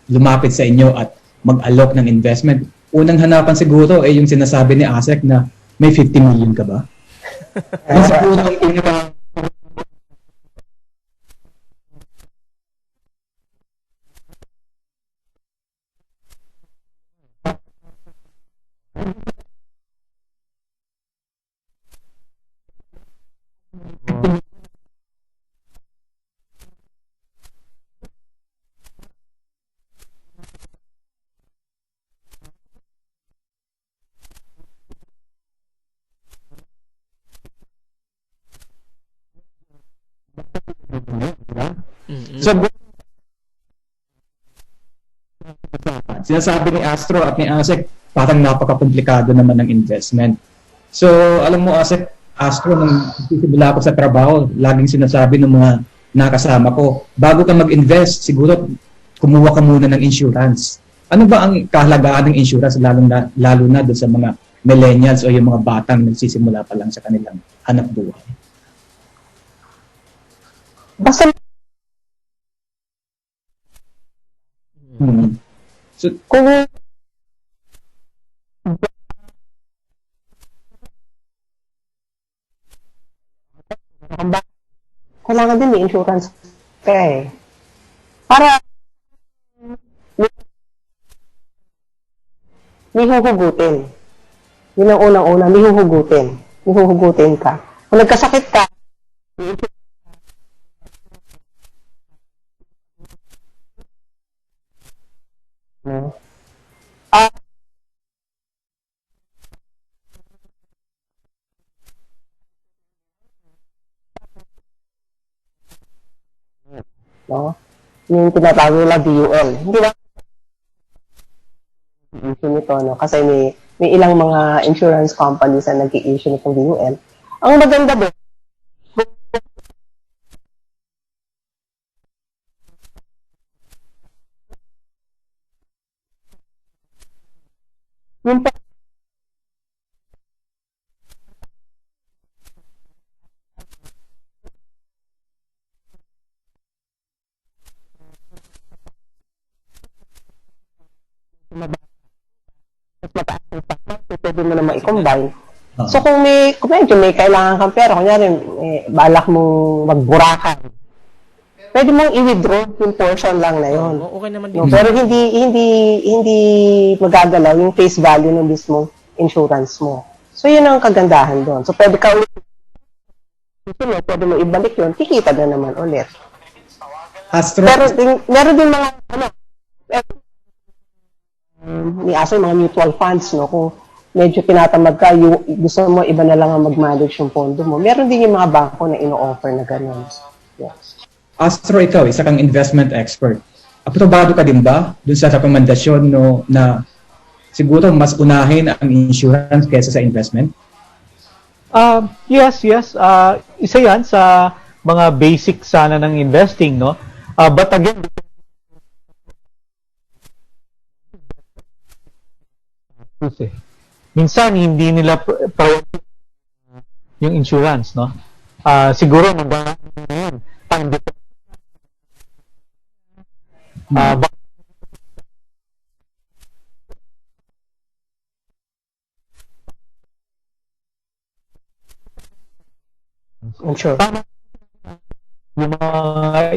lumapit sa inyo at mag-alok ng investment, unang hanapan siguro ay yung sinasabi ni Asek na may 50 million ka ba? Yung siguro ang pinaka sinasabi ni Astro at ni Asek, parang napaka-komplikado naman ng investment. So, alam mo, Astro, nung sisimula ako sa trabaho, laging sinasabi ng mga nakasama ko, bago ka mag-invest, siguro kumuha ka muna ng insurance. Ano ba ang kahalagaan ng insurance, lalo na doon sa mga millennials o yung mga batang nagsisimula pa lang sa kanilang hanap buhay? Basta So, kung kailangan din may insurance ka eh. Para may huhugutin. Yun ang unang-una, may huhugutin. May huhugutin ka. Kung nagkasakit ka, no? Yung tinatawag nila DUL. Hindi lang issue nito, no? Kasi may ilang mga insurance companies na nag-i-issue nitong DUL. Ang maganda doon, yung pwede mo naman i-combine. So kung medyo may kailangan kang pera, kunyari, balak mong magburakan, pwede mong i-withdraw yung portion lang na yun. Okay naman No, din. pero hindi magagalaw yung face value ng mismong insurance mo. So yun ang kagandahan doon. So pwede ka ulit, pwede mo ibalik yun, kikita na naman ulit. Astro, Pero meron din mga ni aso mga mutual funds, no, kung medyo tinatamad ka, gusto mo iba na lang ang mag-manage yung pondo mo. Meron din yung mga bangko na ino-offer na gano'n. Yes. Astro, ikaw, isa kang investment expert. Aprobado ka din ba dun sa rekomendasyon na siguro mas unahin ang insurance kaysa sa investment? Yes. Isa yan sa mga basic sana ng investing, no? But again, minsan hindi nila priority yung insurance, no? Siguro ngayon, time dependent. Sure.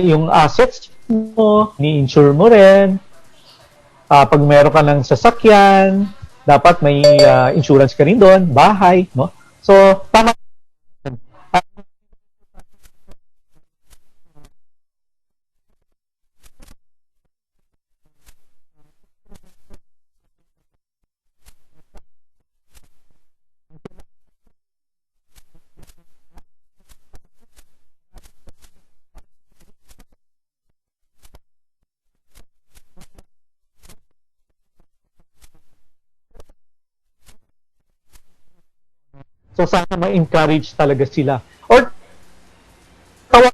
Yung assets mo, ni-insure mo rin. Pag meron ka ng sasakyan, dapat may insurance ka rin doon, bahay, no? So, tama. So, sana ma-encourage talaga sila. Or, tawag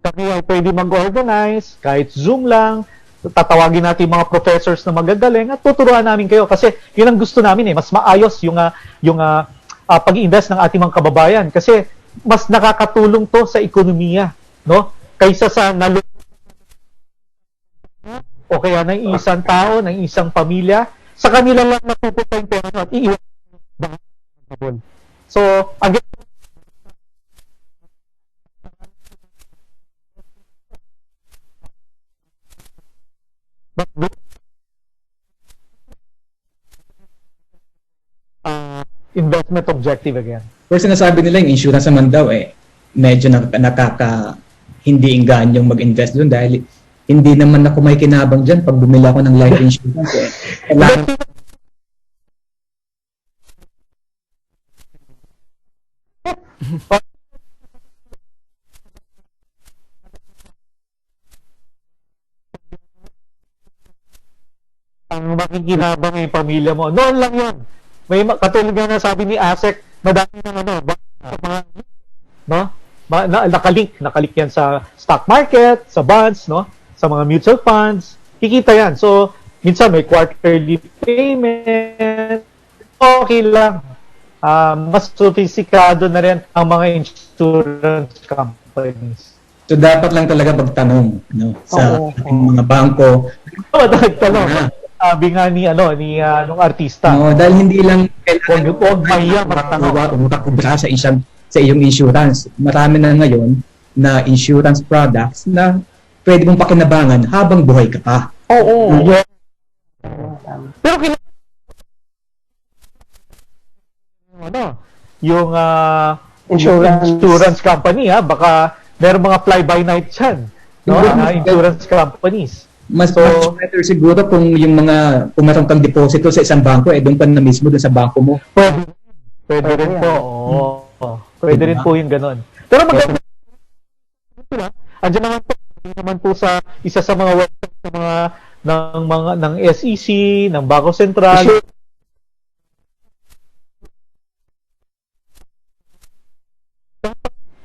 kami ay pwede mag-organize, kahit Zoom lang, tatawagin natin mga professors na magagaling at tuturuan namin kayo kasi yun ang gusto namin mas maayos yung pag-invest ng ating mga kababayan kasi mas nakakatulong to sa ekonomiya, no? Kaysa sa o kaya ng isang tao, ng isang pamilya, sa kanila lang napupunta yung pera at iiwan. So, again, investment objective again. Pero sinasabi nila yung insurance naman daw medyo hindi enganyong mag-invest doon dahil hindi naman ako may kinabang dyan pag bumili ako ng life insurance kailangan ang makikinabang yung pamilya mo. Noon lang yun. May katulad nga na sabi ni Asek, madami ng mga no? Nakalink yan sa stock market, sa bonds, no? Sa mga mutual funds. Kikita yan. So, minsan may quarterly payment. Okay lang. Mas sophisticated na rin ang mga insurance companies. so dapat lang talaga magtanong sa ating mga bangko. Nagtanong. Sabi nga nung artista. No, dahil hindi lang Huwag mahiya magtanong. makakubra sa iyong insurance. Marami na ngayon na insurance products na pwede mong pakinabangan habang buhay ka pa. Oo. Pero yung insurance company baka meron mga fly-by-night dyan, no? Insurance companies. Mas better siguro kung kung meron kang deposito sa isang bangko, doon pa na mismo doon sa bangko mo. Pwede rin po. Pwede rin po yung ganon. Pero maganda. Andiyan naman po sa isa sa mga website ng SEC, ng Bangko Sentral.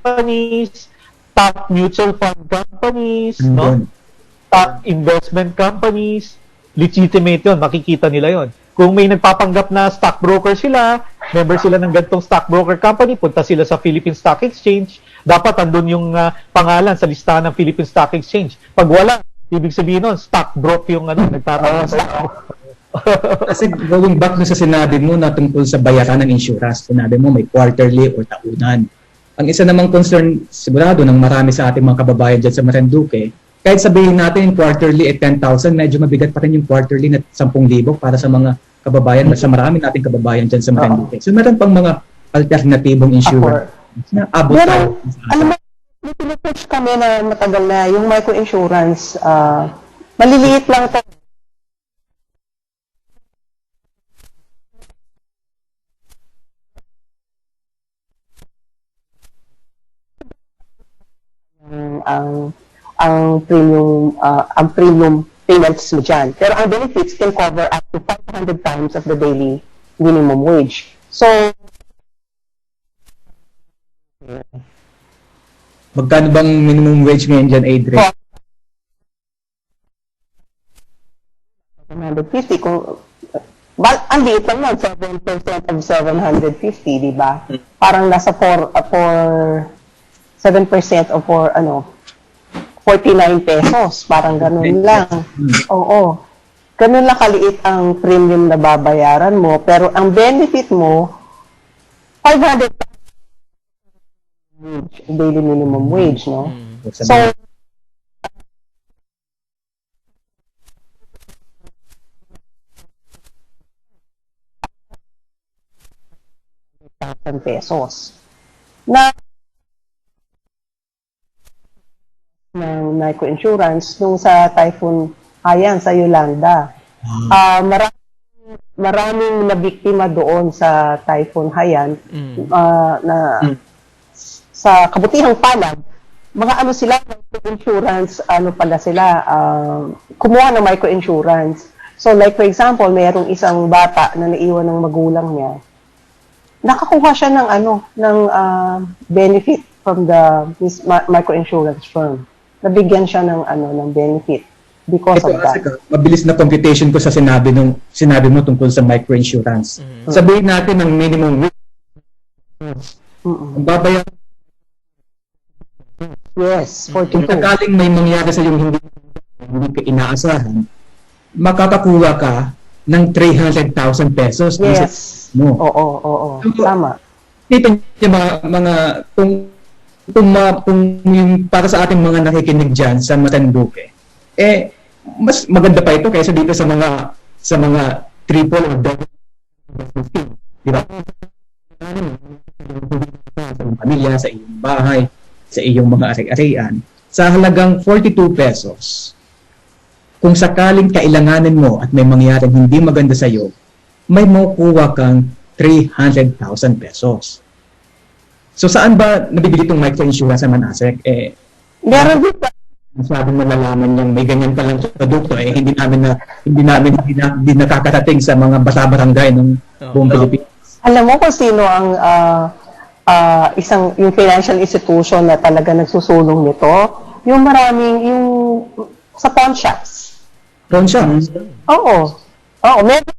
Companies, top mutual fund companies, no? Top investment companies, legitimate yun, makikita nila yon. Kung may nagpapanggap na stockbroker sila, member sila ng gantong stockbroker company, punta sila sa Philippine Stock Exchange, dapat andun yung pangalan sa listahan ng Philippine Stock Exchange. Pag wala, ibig sabihin nun, stockbroker yung nagtatanggap sa Kasi going back sa sinabi mo na tungkol sa bayaran ng insurance, sinabi mo may quarterly or taunan. Ang isa namang concern, sigurado ng marami sa ating mga kababayan dyan sa Marinduque, kahit sabihin natin yung quarterly 10,000, medyo mabigat pa rin yung quarterly na 10,000 para sa mga kababayan, sa marami nating kababayan dyan sa Marinduque. So meron pang mga alternatibong insurance na abot tayo. Alam mo, may pinupush kami na matagal na yung microinsurance, maliliit lang ito. ang premium payments mo dyan. Pero ang benefits can cover up to 500 times of the daily minimum wage. So, Magkano bang minimum wage ngayon dyan, Adrian? 150 kung ang liit lang nun, 7% of 750, di ba? Parang nasa 7% of 49 pesos. Parang ganun lang. Oo. Ganun lang kaliit ang premium na babayaran mo. Pero ang benefit mo, 500 daily minimum wage, no? So, ₱1,000 na ng microinsurance nung sa Typhoon Haiyan sa Yolanda. Maraming nabiktima doon sa Typhoon Haiyan na sa kabutihang palad, mga ano sila, microinsurance, pala sila, kumuha ng microinsurance. So like for example, mayroong isang bata na naiwan ng magulang niya, nakakuha siya ng benefit from the microinsurance firm. Nabigyan siya ng benefit because Ito, of that. Asika, mabilis na computation ko sa sinabi mo tungkol sa microinsurance. Sabihin natin ang minimum wage. Ang babayaran. Yes, Kung 42. sakaling may mangyari sa yung hindi ka inaasahan, makakakuha ka ng 300,000 pesos. Yes. Mo. Oo. Tama. Dito yung mga kung yung para sa ating mga nakikinig diyan sa Marinduque, mas maganda pa ito kaysa dito sa mga triple or double, di ba? Sa iyong pamilya, sa iyong bahay, sa iyong mga ari-arian, sa halagang 42 pesos. Kung sakaling kailanganin mo at may mangyaring hindi maganda sa iyo, may makukuha kang 300,000 pesos. So saan ba nabibili itong microinsurance naman, Asek? Meron din pa. Masyadong malalaman niyang may ganyan palang produkto, hindi nakakarating sa mga basa-barangay ng buong Pilipinas. Alam mo kung sino ang yung financial institution na talaga nagsusulong nito? Yung sa pawn shops. Ron siya. Oo. Meron.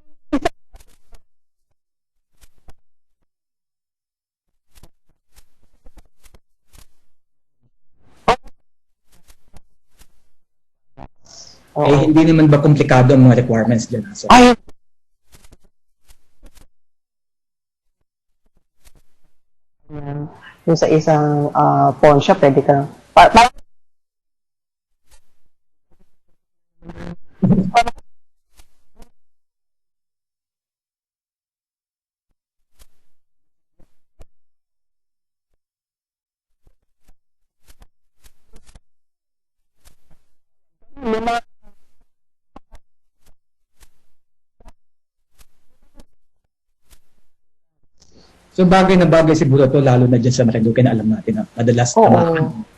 Hindi naman ba komplikado ang mga requirements dyan, Asek? Ay, yung sa isang pawn shop, pwede ka So bagay na bagay siguro to lalo na dyan sa Marinduque na alam natin na madalas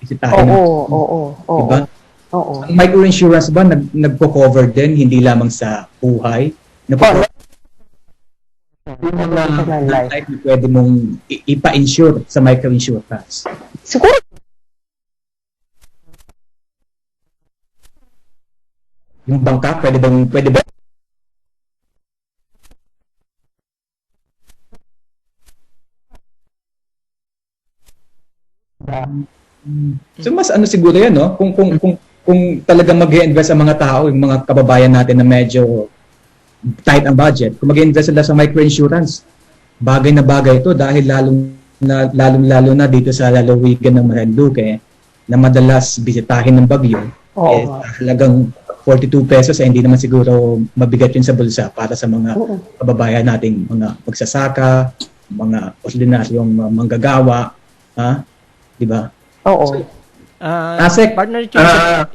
bisitahin. Oo. Diba? Oo. Ang microinsurance ba nagpo-cover din hindi lamang sa buhay? Yung mga life na pwede mong ipa-insure sa microinsurance. Siguro Yung bangka, pwede ba? So mas siguro yan, no? Kung talagang mag-i-invest ang mga tao, yung mga kababayan natin na medyo tight ang budget, kung mag-i-invest sila sa microinsurance, bagay na bagay ito dahil lalo na dito sa lalawigan ng Marinduque na madalas bisitahin ng bagyo. Halagang 42 pesos hindi naman siguro mabigat yun sa bulsa para sa mga kababayan nating mga magsasaka, mga ordinaryong manggagawa, ha? 'Di ba? Oo. Asek, Partner Chino,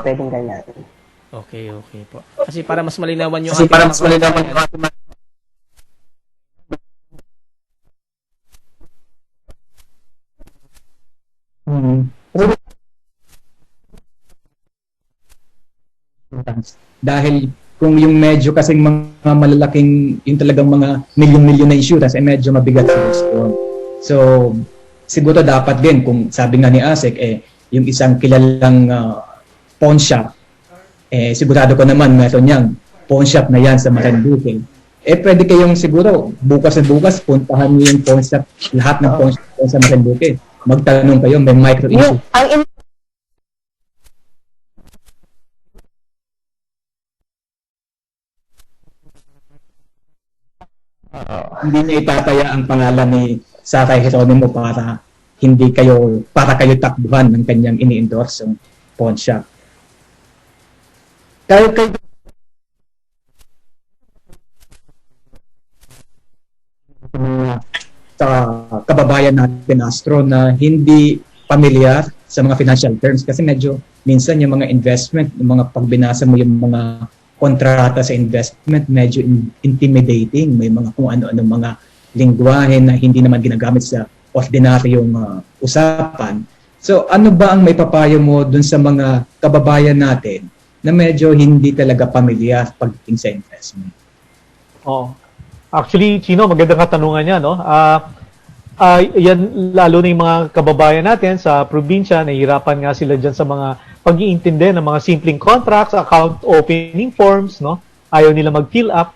Pwedeng ganyan. okay po. Kasi para mas malinawan yung kasi ating para mga mas malinawan yung kababayan. ating Dahil kung yung medyo kasing mga malalaking, yung talagang mga milyon-milyon na insurance, medyo mabigat sa respond. So, siguro dapat din, kung sabi nga ni Asek, yung isang kilalang pawn shop, sigurado ko naman meron niyang pawn shop na yan sa Marinduque. Pwede kayong siguro, bukas na bukas, puntahan niyo yung pawn shop, lahat ng pawn shop sa Marinduque. Magtanong kayo, may micro-issue. Hindi niya itataya ang pangalan ni Sara Geronimo para kayo takbuhan ng kanyang ini-endorse yung pawn shop. Kayo sa kababayan natin, Astro, na hindi pamilyar sa mga financial terms kasi medyo minsan yung mga investment, yung mga pagbinasa mo yung mga kontrata sa investment, medyo intimidating. May mga kung ano-ano mga lingwahe na hindi naman ginagamit sa ordinaryong usapan. So ano ba ang may papayo mo dun sa mga kababayan natin na medyo hindi talaga pamilyar pagdating sa investment? Oh. Actually, Chino, magandang katanungan niya, no? Yan, lalo na yung mga kababayan natin sa probinsya, nahihirapan nga sila dyan sa mga pag-iintindi ng mga simpleng contracts, account opening forms, no? Ayaw nila mag-fill up.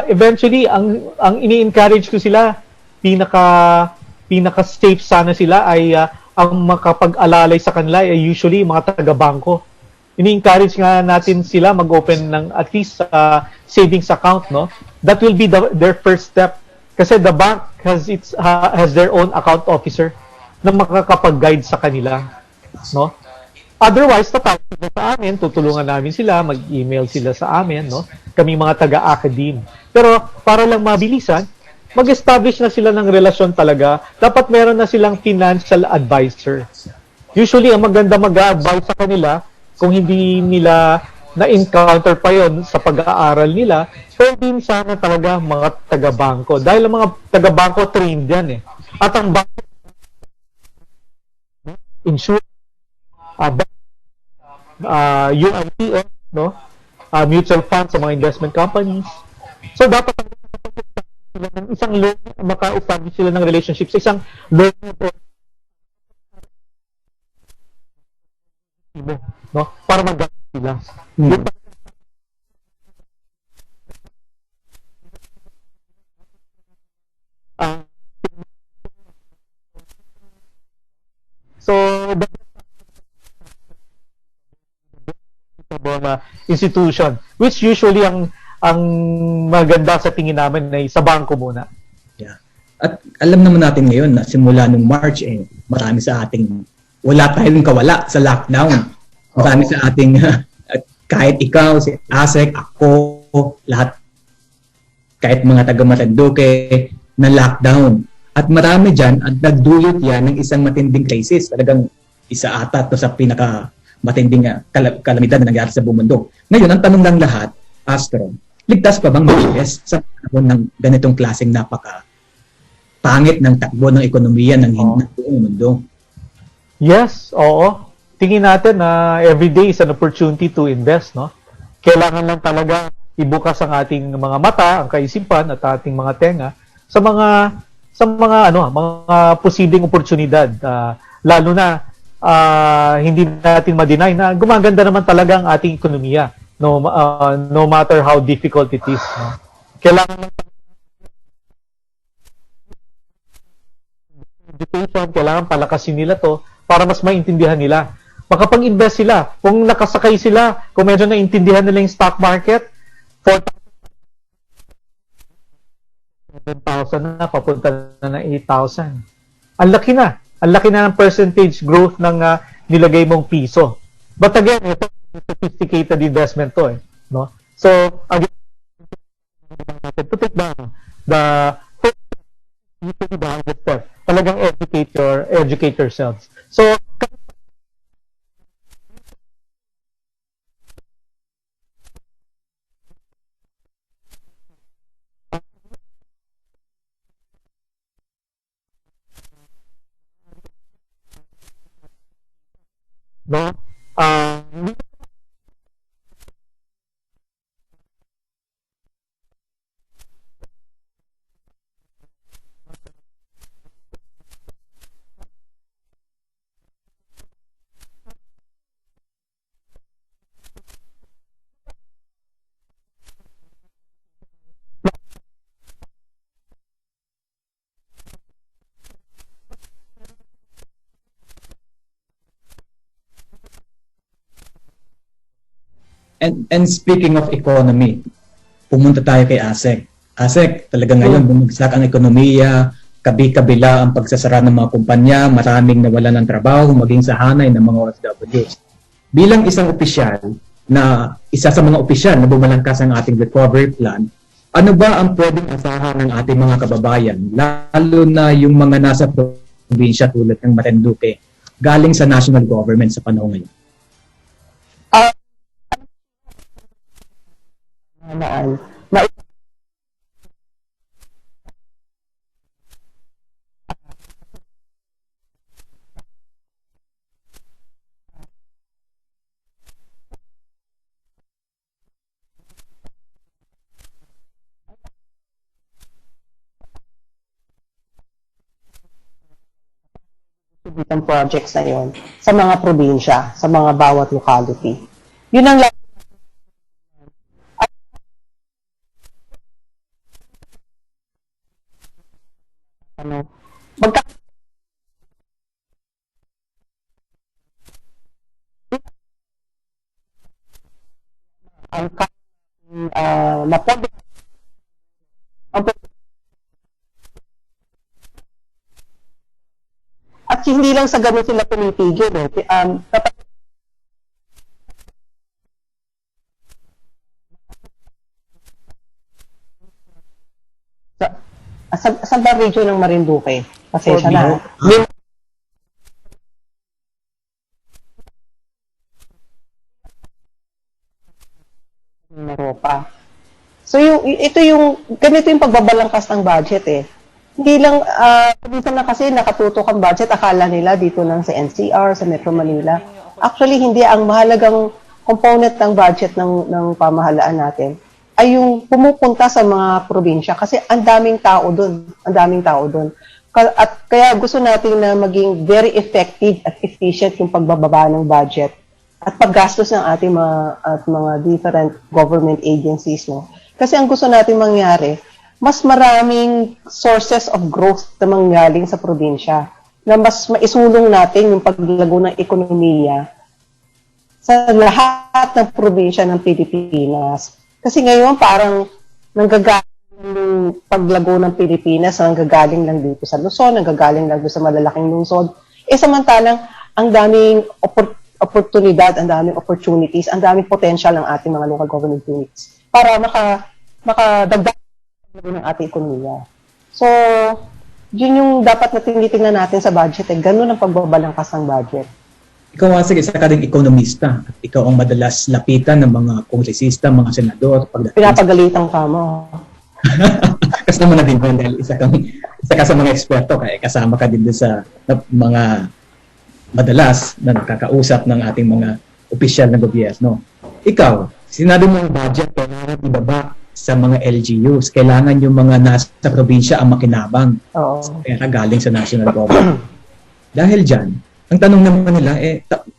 Eventually, ang ini-encourage ko sila, pinaka-safe sana sila ay ang makapag-alalay sa kanila ay usually mga taga-bangko. Ini-encourage nga natin sila mag-open ng at least savings account, no? That will be their first step kasi the bank has their own account officer na makakapag-guide sa kanila, no? Otherwise, tatawag sila sa amin, tutulungan namin sila, mag-email sila sa amin, no? Kami mga taga-academe. Pero para lang mabilisan, mag-establish na sila ng relasyon talaga. Dapat meron na silang financial advisor. Usually, ang maganda mag-advise sa kanila, kung hindi nila na-encounter pa yon sa pag-aaral nila, pero din sana talaga mga taga-bangko. Dahil ang mga taga-bangko trained yan eh. At ang bangko, insurance, UITF, no? Mutual funds sa mga investment companies. So, dapat sila ng isang loan, maka-establish sila ng relationship sa isang loan, no? Para mag-gamit sila. So, institution, which usually ang maganda sa tingin namin ay sa bangko muna. Yeah. At alam naman natin ngayon na simula nung March, marami sa ating wala tayong kawala sa lockdown. Marami sa ating kahit ikaw, si Asek, ako, lahat, kahit mga taga Marinduque na lockdown. At marami dyan, at nagdulot yan ng isang matinding crisis. Talagang isa ata to sa pinaka matinding kalamidad na nangyari sa buong mundo. Ngayon, ang tanong lang lahat, Astro, ligtas pa bang mag-invest sa panahon ng ganitong klaseng napaka pangit ng takbo ng ekonomiya ng buong mundo? Yes, oo. Tingin natin na every day is an opportunity to invest, no? Kailangan lang talaga ibukas ang ating mga mata, ang kaisipan at ating mga tenga sa mga mga posibleng oportunidad, lalo na hindi natin ma-deny na gumaganda naman talaga ang ating ekonomiya, no matter how difficult it is, no? Kailangan education, kailangan palakasin nila to para mas maintindihan nila. Makapag-invest sila. Kung nakasakay sila, kung medyo naintindihan nila yung stock market, 4,000 na, papunta na ng 8,000. Ang laki na. Ang laki na ng percentage growth ng nilagay mong piso. But again, ito sophisticated investment to, no? So, again, to take the usually the hardest step. Talagang educate yourselves. So, no? And speaking of economy, pumunta tayo kay ASEC. ASEC, talaga ngayon bumagsak ang ekonomiya, kabi-kabila ang pagsasara ng mga kumpanya, maraming nawalan ng trabaho, maging sa hanay ng mga OFWs. Bilang isang opisyal, na isa sa mga opisyal na bumalangkas ang ating recovery plan, ano ba ang pwedeng asahan ng ating mga kababayan, lalo na yung mga nasa probinsya tulad ng Marinduque, galing sa national government sa panahon ngayon? Itong projects na yon sa mga probinsya, sa mga bawat locality. Yun ang magka ang mapag at hindi lang sa ganun sila pumipigil. Sa ba region ng Marinduque? Pasensya na. Europa. So ganito yung pagbabalangkas ng budget eh. Hindi lang, minsan na kasi nakatutok ang budget, akala nila dito lang sa NCR, sa Metro Manila. Actually, hindi. Ang mahalagang component ng budget ng pamahalaan natin ay yung pumupunta sa mga probinsya kasi ang daming tao doon. Ang daming tao doon. At kaya gusto natin na maging very effective at efficient yung pagbababa ng budget at paggastos ng ating mga different government agencies. No? Kasi ang gusto natin mangyari, mas maraming sources of growth na manggaling sa probinsya na mas maisulong natin yung paglago ng ekonomiya sa lahat ng probinsya ng Pilipinas. Kasi ngayon parang nanggagaling yung paglago ng Pilipinas, nanggagaling lang dito sa Luzon, nanggagaling lang dito sa malalaking lungsod. Samantalang ang daming oportunidad, ang daming opportunities, ang daming potential ng ating mga local government units para makadagdag ng ating ekonomiya. So, yun yung dapat na tinitingnan natin sa budget. Ganun ang pagbabalangkas ng budget. Ikaw, sige, isa ka rin ekonomista. At ikaw ang madalas lapitan ng mga kongresista, mga senador. Pinapagalitan ka mo. Kasi naman na din dahil isa ka sa mga eksperto, kaya kasama ka din sa mga madalas na nakakausap ng ating mga opisyal ng gobyerno. Ikaw, sinabi mo ang budget, kailangan ibaba sa mga LGUs. Kailangan yung mga nasa probinsya ang makinabang. Oo. Pera galing sa national government. Dahil dyan, ang tanong naman nila,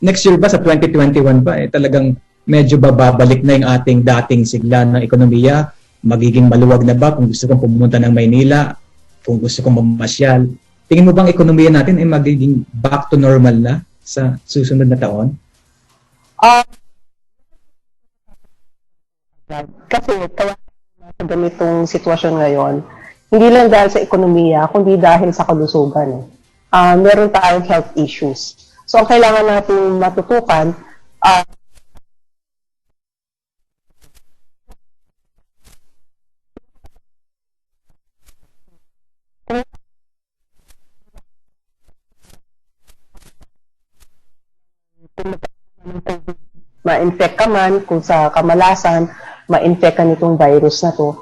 next year ba, sa 2021 ba, talagang medyo babalik na yung ating dating sigla ng ekonomiya? Magiging maluwag na ba kung gusto kong pumunta ng Maynila? Kung gusto kong mamasyal? Tingin mo bang ekonomiya natin ay magiging back to normal na sa susunod na taon? Kasi kaya sa ganitong sitwasyon ngayon, hindi lang dahil sa ekonomiya, kundi dahil sa kalusugan. Meron tayong health issues. So, ang kailangan natin matutukan, ma-infect ka man, kung sa kamalasan, ma-infect ka nitong virus na to,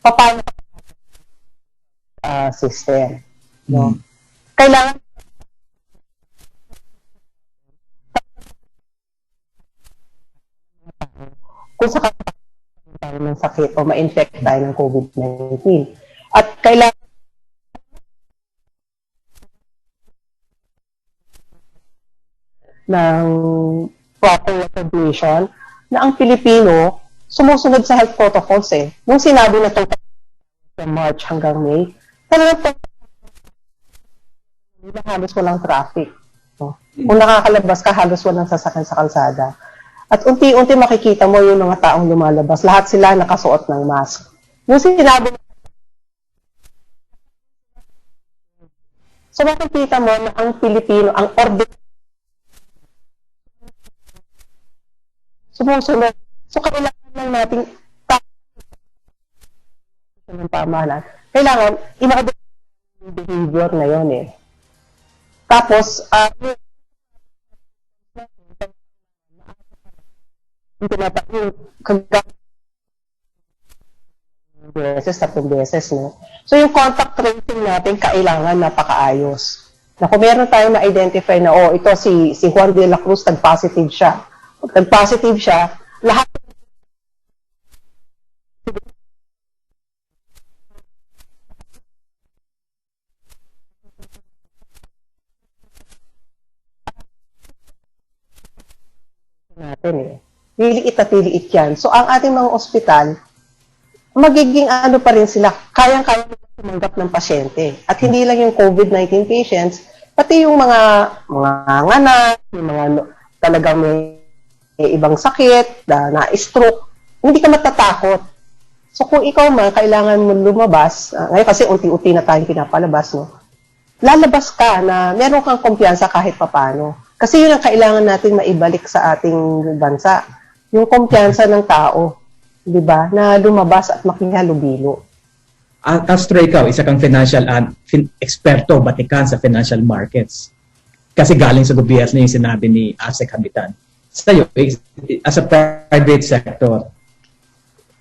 paano system? No? Kailangan kung sa tayo ng sakit o ma-infect tayo ng COVID-19. At kailangan ng proper recognition na ang Pilipino sumusunod sa health protocols eh. Nung sinabi na itong March hanggang May, talagang halos walang traffic. No? Kung nakakalabas ka, halos walang sasakyan sa kalsada. At unti-unti makikita mo yung mga taong lumalabas. Lahat sila nakasuot ng mask. Yung sinabi, so makikita mo na ang Pilipino, ang order, sumusunod. So kailangan lang natin ng pamahalaan. Kailangan, i-model yung behavior na yun eh. Tapos, yung beses, 3 beses, no? So, yung contact tracing natin, kailangan napakaayos. Na kung meron tayong ma-identify na, oh, ito si Juan de la Cruz, tag-positive siya. Pag tag-positive siya, lahat natin eh. Liliit at liliit yan. So, ang ating mga ospital, magiging ano pa rin sila, kayang-kaya tumanggap ng pasyente. At hindi lang yung COVID-19 patients, pati yung mga nganak, yung mga talagang may ibang sakit, na-stroke, hindi ka matatakot. So, kung ikaw man, kailangan mo lumabas, ngayon kasi unti-unti na tayong pinapalabas, no? Lalabas ka na meron kang kumpiyansa kahit papano. Kasi yun ang kailangan natin maibalik sa ating bansa. Yung kumpiyansa ng tao, di ba? Na lumabas at makihalubilo. Astro, ikaw, isa kang financial eksperto, batikan sa financial markets. Kasi galing sa gobyerno yung sinabi ni Asek Habitan. Sa'yo, as a private sector,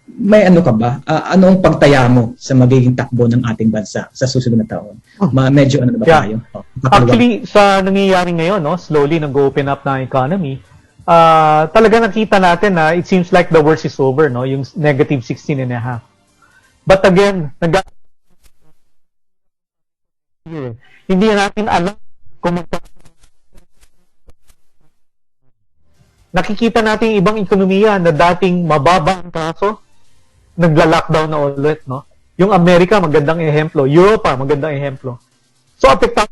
may ano ka ba? Ano ang pagtaya mo sa magiging takbo ng ating bansa sa susunod na taon? Medyo ano na ba tayo? Actually, sa nangyayari ngayon, no, slowly nag-open up na economy, talaga nakita natin na it seems like the worst is over, no? Yung negative 16.5. But again, hindi natin alam kung nakikita natin ibang ekonomiya na dating mababa ang kaso, nagla-lockdown na ulit, no? Yung Amerika, magandang ehemplo. Europa, magandang ehemplo. So, apektado.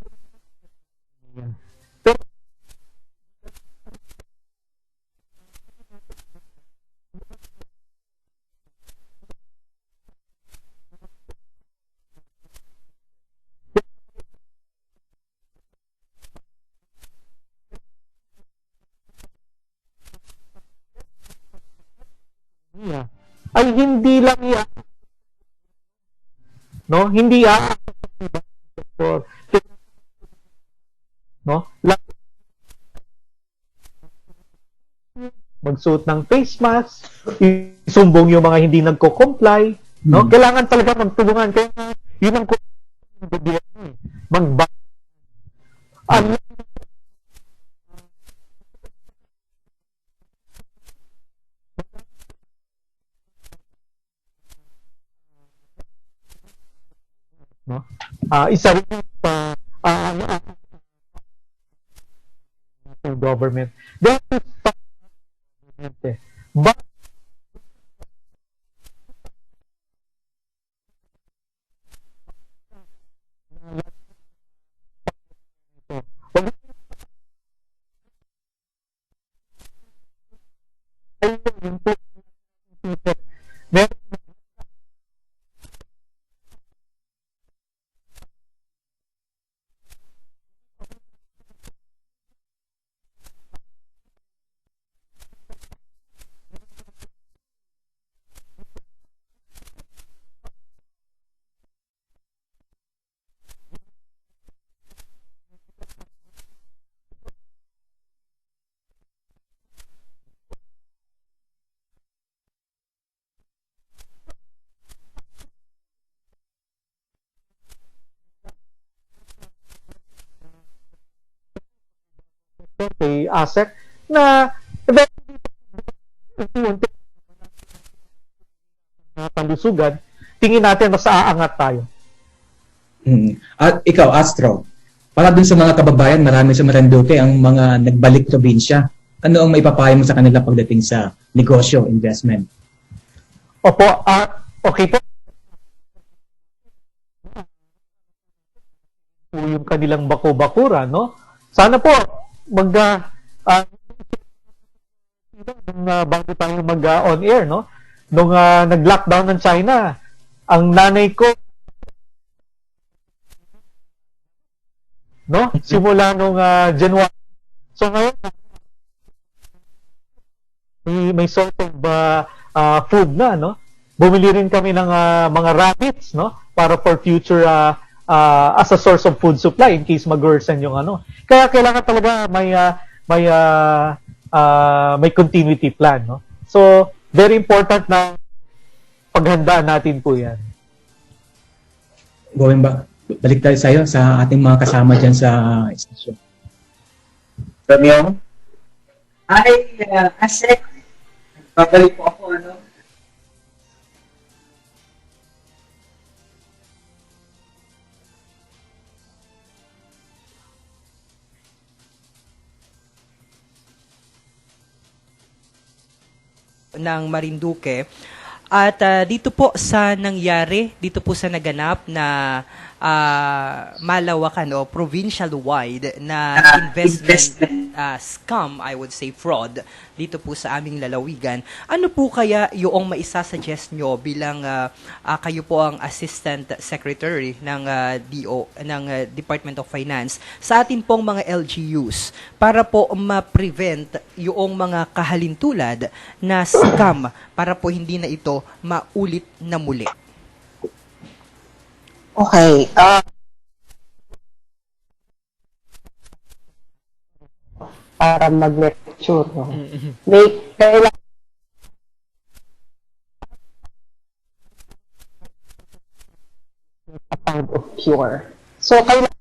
Pero, ay hindi lang yan, no? Hindi no? Magsuot ng face mask, isumbong yung mga hindi nagko-comply, no? Kailangan talaga magtulungan. Kaya yun ang gobyerno, ano, no? Isa rin pa government. That is but kay ASEC na unti-unti na panlusugan, tingin natin mas aangat tayo. At ikaw, Astro, para dun sa mga kababayan, marami sa Marinduque ang mga nagbalik probinsya. Ano ang maipapayo mo sa kanila pagdating sa negosyo, investment? Opo, okay po. Yung kanilang bako-bakura, no? Sana po, nung bago tayo mag-on air, no? Nung nag-lockdown ng China, ang nanay ko, no? Simula nung January. So ngayon, may sort of food na, no? Bumili rin kami ng mga rabbits, no? Para for future as a source of food supply in case mag-worsen yung ano. Kaya kailangan talaga may continuity plan, no? So very important na paghandaan natin po 'yan. Going back, balik tayo sa ating mga kasama dyan sa istasyon. Romeo? Ay, Asek. Babalik po ako, ano? ng Marinduque. At dito po sa nangyari, dito po sa naganap na malawakan o provincial-wide na investment scam, I would say fraud, dito po sa aming lalawigan. Ano po kaya yung maisasuggest nyo bilang kayo po ang Assistant Secretary ng Department of Finance sa atin pong mga LGUs para po ma-prevent yung mga kahalintulad na scam para po hindi na ito maulit na muli? Okay. Para mag-lecture, no? May kailangan a pound of pure. So, kailangan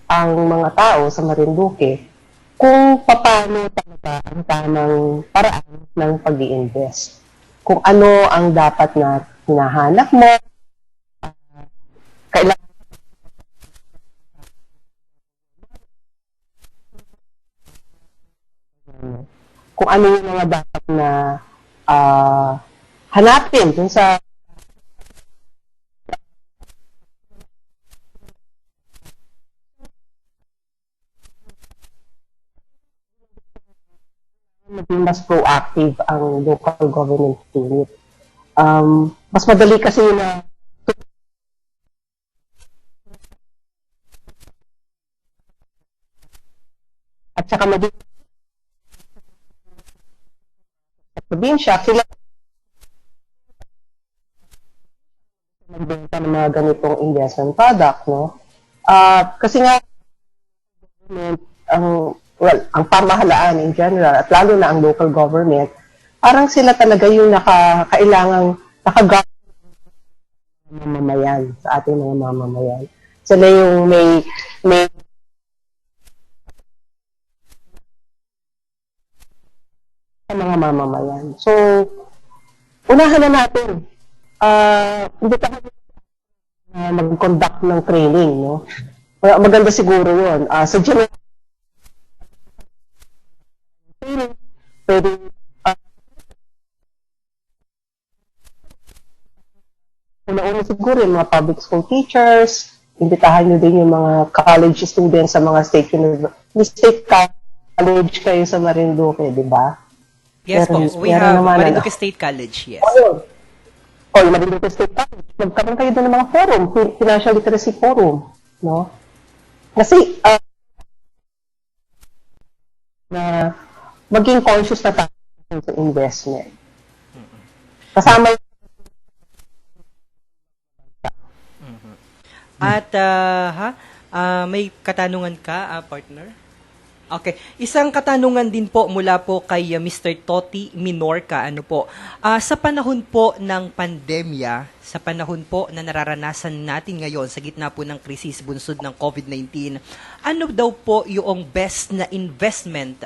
ang mga tao sa Marinduque kung paano talaga ang tamang paraan ng pag-i-invest. Kung ano ang dapat na hinahanap mo, kailangan kung ano yung mga dapat na hanapin dun sa maging mas proactive ang local government unit. Mas madali kasi na at saka maging sa probinsya, sila magbenta ng mga ganitong investment product, no? Kasi nga, ang pamahalaan in general, at lalo na ang local government, parang sila talaga yung kailangang mamamayan sa ating mga mamamayan. Sila yung may sa mga mamamayan. So, unahan na natin. Hindi tayo mag-conduct ng training, no? Maganda siguro yun. Sa general pwede una-una siguro yung mga public school teachers, imbitahan nyo din yung mga college students sa mga state college kayo sa Marinduque, di ba? Yes po, we have Marinduque State College, yes. Yung Marinduque State College, magkaroon kayo doon ng mga forum, financial literacy forum, no? Kasi, na maging conscious na tayo sa investment. Kasama yung At may katanungan ka, partner? Okay. Isang katanungan din po mula po kay Mr. Toti Minorca. Ano po? Sa panahon po ng pandemya, sa panahon po na nararanasan natin ngayon sa gitna po ng krisis bunsod ng COVID-19, ano daw po yung best na investment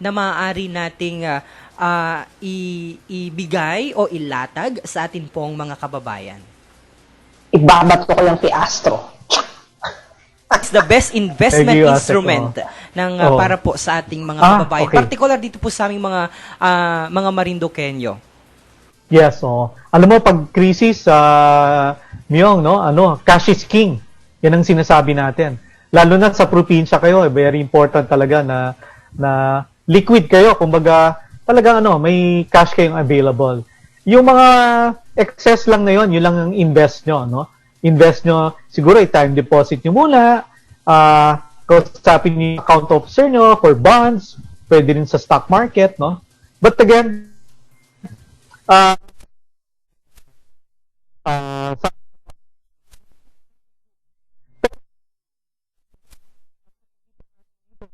na maaari nating ibigay o ilatag sa atin pong mga kababayan? ibabat ko lang si Astro. It's the best investment Thank you, instrument ng para po sa ating mga kababayan. Okay. Particular dito po sa aming mga Marinduqueño. Yes, alam mo pag crisis Myong, no, cash is king. Yan ang sinasabi natin. lalo na sa probinsya kayo, very important talaga na liquid kayo, kumbaga talagang may cash kayong available. Yung mga excess lang na yun lang ang invest nyo, no? Invest nyo, siguro i-time deposit nyo muna, kausapin nyo yung account officer nyo for bonds, pwede rin sa stock market, no? But again, sa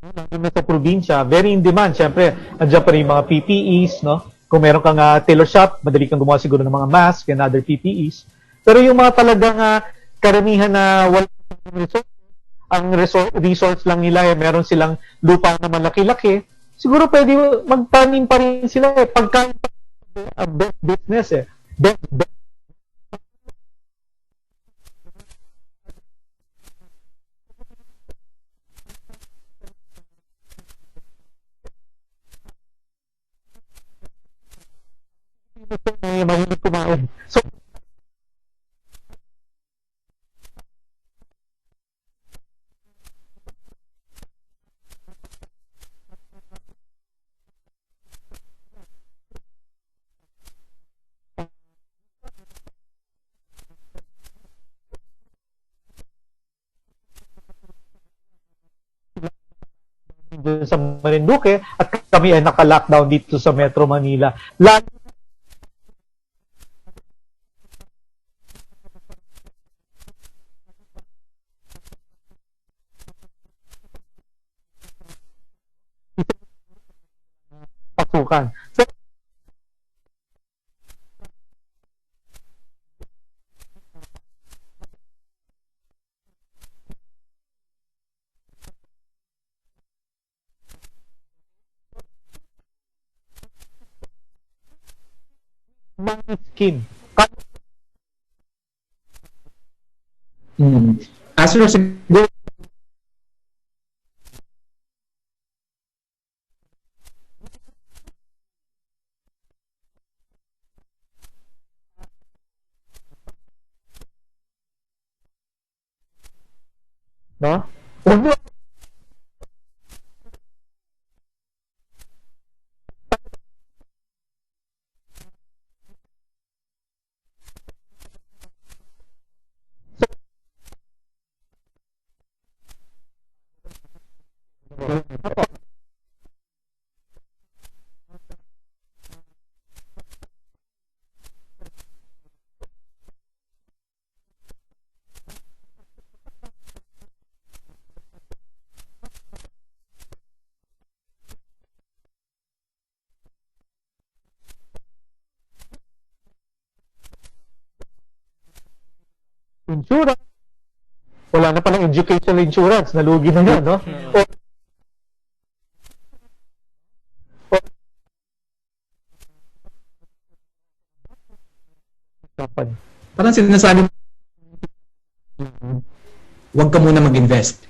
lalo na sa probinsya, very in demand. Siyempre, nandiyan pa rin yung mga PPEs, no? Kung meron kang tailor shop, madali kang gumawa siguro ng mga mask and other PPEs. Pero yung mga talagang karamihan na wala resort, ang resorts lang nila, meron silang lupa na malaki-laki, siguro pwede magtanim pa rin sila pagkain pa best business best mahilig kumain. So, dun sa Marinduque at kami ay naka-lockdown dito sa Metro Manila. Lalo pasukan. So, mga skin. Astro, siguro, No? Huwag insurance. Wala na palang educational insurance. Nalugi na yan, no? Company. parang sinasabi mo, huwag ka muna mag-invest.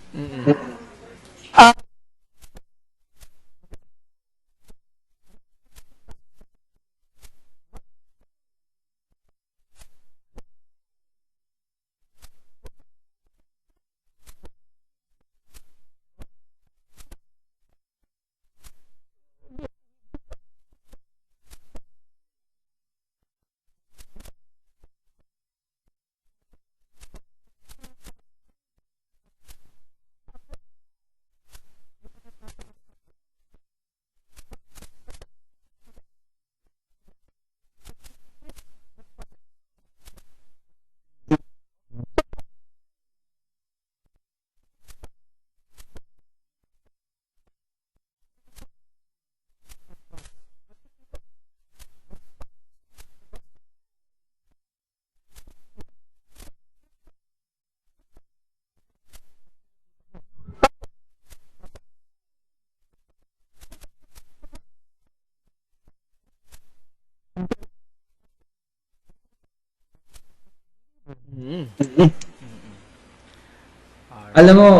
Alam mo,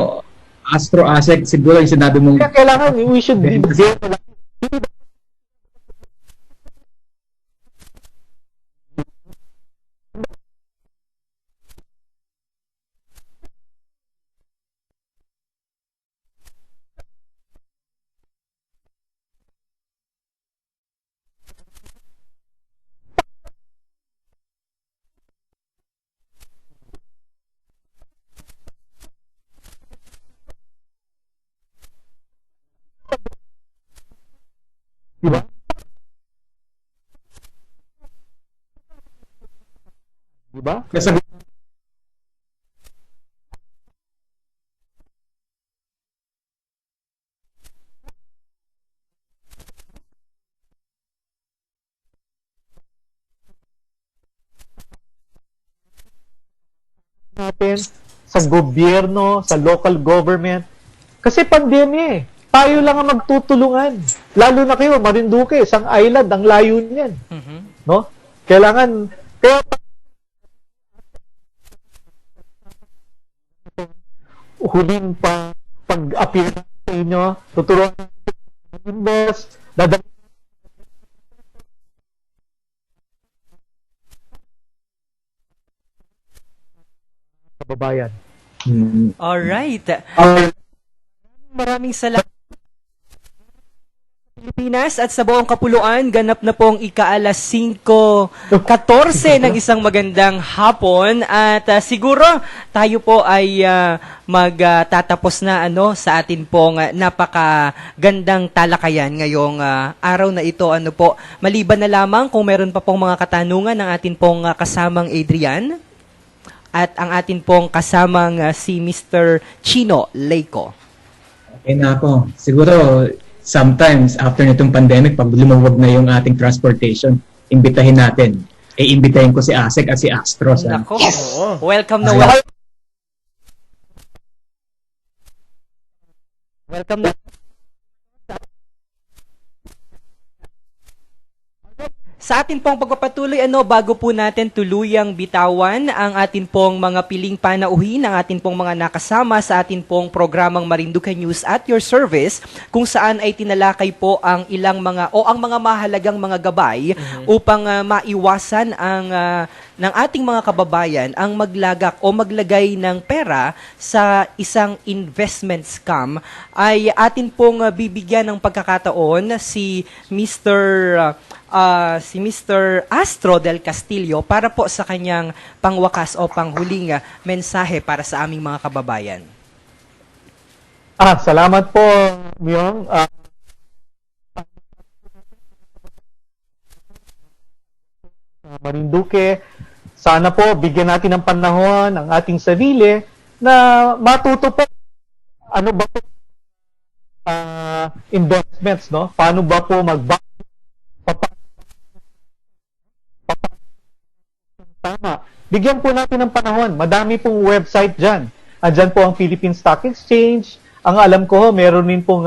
Astro Asek, siguro yung sinabi mong Kaya kailangan, we should be there. Di ba? Nasabi natin sa gobyerno, sa local government. Kasi pandemya eh. Tayo lang ang magtutulungan. Lalo na kayo, Marinduque, isang island, ang layo niyan. No? Kailangan, kaya huling pag-appear sa inyo, tuturuan invest, dadang kababayan. Alright. Okay. Maraming salamat. Pilipinas at sa buong kapuluan, ganap na pong ika-alas 5:14 ng isang magandang hapon at siguro tayo po ay magtatapos na sa atin pong napakagandang talakayan ngayong araw na ito. Maliban na lamang kung meron pa pong mga katanungan ng atin pong kasamang Adrian at ang atin pong kasamang si Mr. Chino Leyco. Okay na ako. Siguro, sometimes after nitong pandemic, pag lumawag na yung ating transportation, imbitahin natin. Imbitahin ko si ASEC at si Astros. Nako. Welcome na welcome. Welcome na. Sa atin pong pagpapatuloy, bago po natin tuluyang bitawan ang atin pong mga piling panauhin, ang atin pong mga nakasama sa atin pong programang Marinduque News at your service, kung saan ay tinalakay po ang ilang mga mahalagang mga gabay upang maiwasan ang ng ating mga kababayan ang maglagak o maglagay ng pera sa isang investment scam, ay atin pong bibigyan ng pagkakataon si Mr. Astro del Castillo para po sa kanyang pangwakas o panghuling mensahe para sa aming mga kababayan. Salamat po, Myong. Marinduque, sana po bigyan natin ng panahon ang ating sarili na matuto po ano ba po investments, no? Paano ba po tama. Bigyan po natin ng panahon. Madami pong website dyan. Andyan po ang Philippine Stock Exchange. Ang alam ko, meron din pong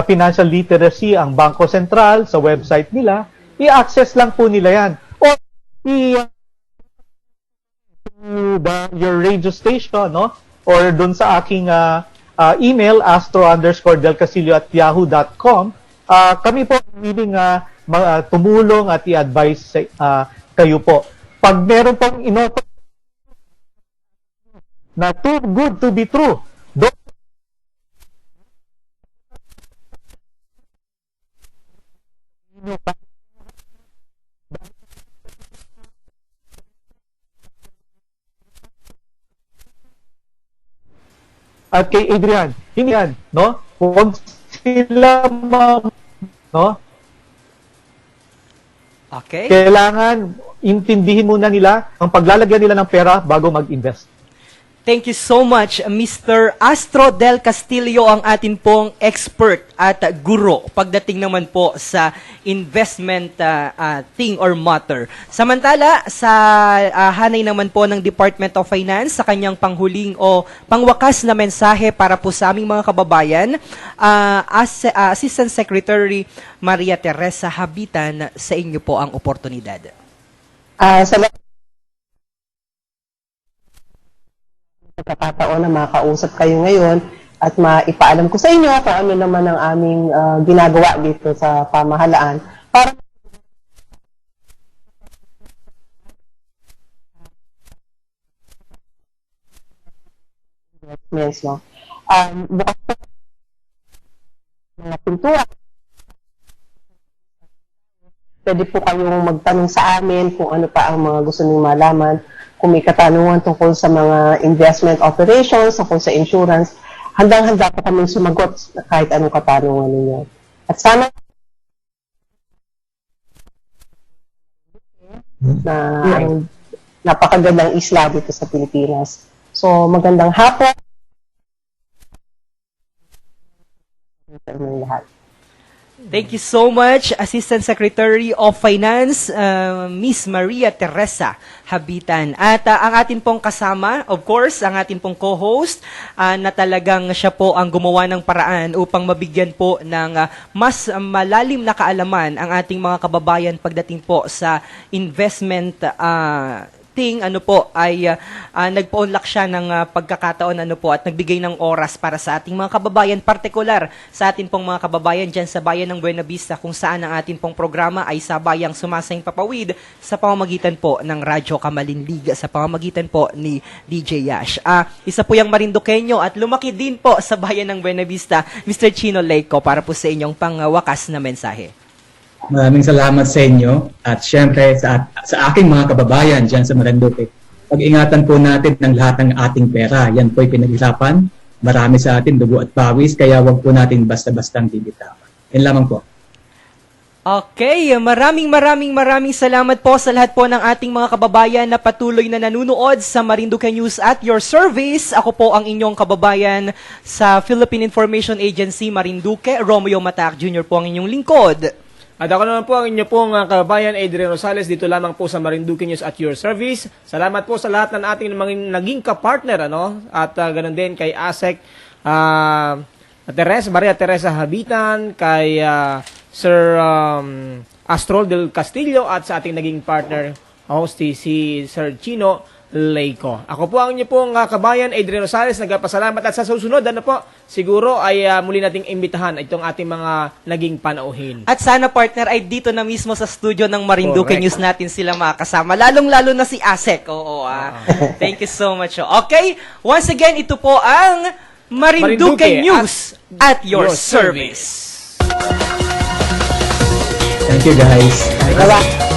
financial literacy ang Bangko Sentral sa website nila. I-access lang po nila yan. O your radio station, no? Or dun sa aking email, astro_delcasillo@yahoo.com. Kami po willing tumulong at i-advise kayo po. Pag meron pong inoto na too good to be true, at kay Adrian, hindi yan, no? Huwag sila no? Okay? Kailangan intindihin muna nila ang paglalagyan nila ng pera bago mag-invest. Thank you so much, Mr. Astro del Castillo, ang atin pong expert at guro pagdating naman po sa investment thing or matter. Samantala, sa hanay naman po ng Department of Finance sa kanyang panghuling o pangwakas na mensahe para po sa aming mga kababayan, Assistant Secretary Maria Teresa Habitan, sa inyo po ang oportunidad. Salamat sa pagkakataon na makausap kayo ngayon at maipaalam ko sa inyo kung ano naman ang aming ginagawa dito sa pamahalaan para investments, no? Bukas po mga pintura. Pwede po kayong magtanong sa amin kung ano pa ang mga gusto niyong malaman. Kung may katanungan tungkol sa mga investment operations, tungkol sa insurance, handang-handa po kaming sumagot kahit anong katanungan ninyo. At sana na ang napakagandang isla dito sa Pilipinas. So, magandang hapon sa inyong lahat. Thank you so much, Assistant Secretary of Finance, Miss Maria Teresa Habitan. At ang atin pong kasama, of course, ang atin pong co-host, na talagang siya po ang gumawa ng paraan upang mabigyan po ng mas malalim na kaalaman ang ating mga kababayan pagdating po sa investment nagpa-unlock siya ng pagkakataon at nagbigay ng oras para sa ating mga kababayan, partikular sa ating pong mga kababayan dyan sa bayan ng Buena Vista, kung saan ang ating pong programa ay sabayang sumasayang papawid sa pamamagitan po ng Radyo Kamalinlig, sa pamamagitan po ni DJ Yash. Isa po yung Marinduqueño at lumaki din po sa bayan ng Buena Vista, Mr. Chino Leyco, para po sa inyong pangwakas na mensahe. Maraming salamat sa inyo at syempre sa aking mga kababayan dyan sa Marinduque. Pag-ingatan po natin ng lahat ng ating pera. Yan po'y pinag-isapan. Marami sa atin dugo at pawis, kaya wag po natin basta-bastang bibitawan. Yan lamang po. Okay, maraming salamat po sa lahat po ng ating mga kababayan na patuloy na nanunood sa Marinduque News at your service. Ako po ang inyong kababayan sa Philippine Information Agency Marinduque, Romeo Matac Jr. po ang inyong lingkod. At ako naman po ang inyo pong kababayan Adrian Rosales dito lamang po sa Marinduque News at your service. Salamat po sa lahat ng ating mga naging kapartner, at ganoon din kay ASEC Maria Teresa Habitan, kay Sir Astrol del Castillo at sa ating naging partner host si Sir Chino Leyco. Ako po ang inyo pong kabayan Adrian Rosales, nagpasalamat at sa susunod siguro ay muli nating imbitahan itong ating mga naging panauhin. At sana, partner, ay dito na mismo sa studio ng Marinduque Correct. News natin sila makasama. Lalong-lalo na si ASEC. Thank you so much. Okay, once again, ito po ang Marinduque News at your service. Thank you guys. Bye-bye.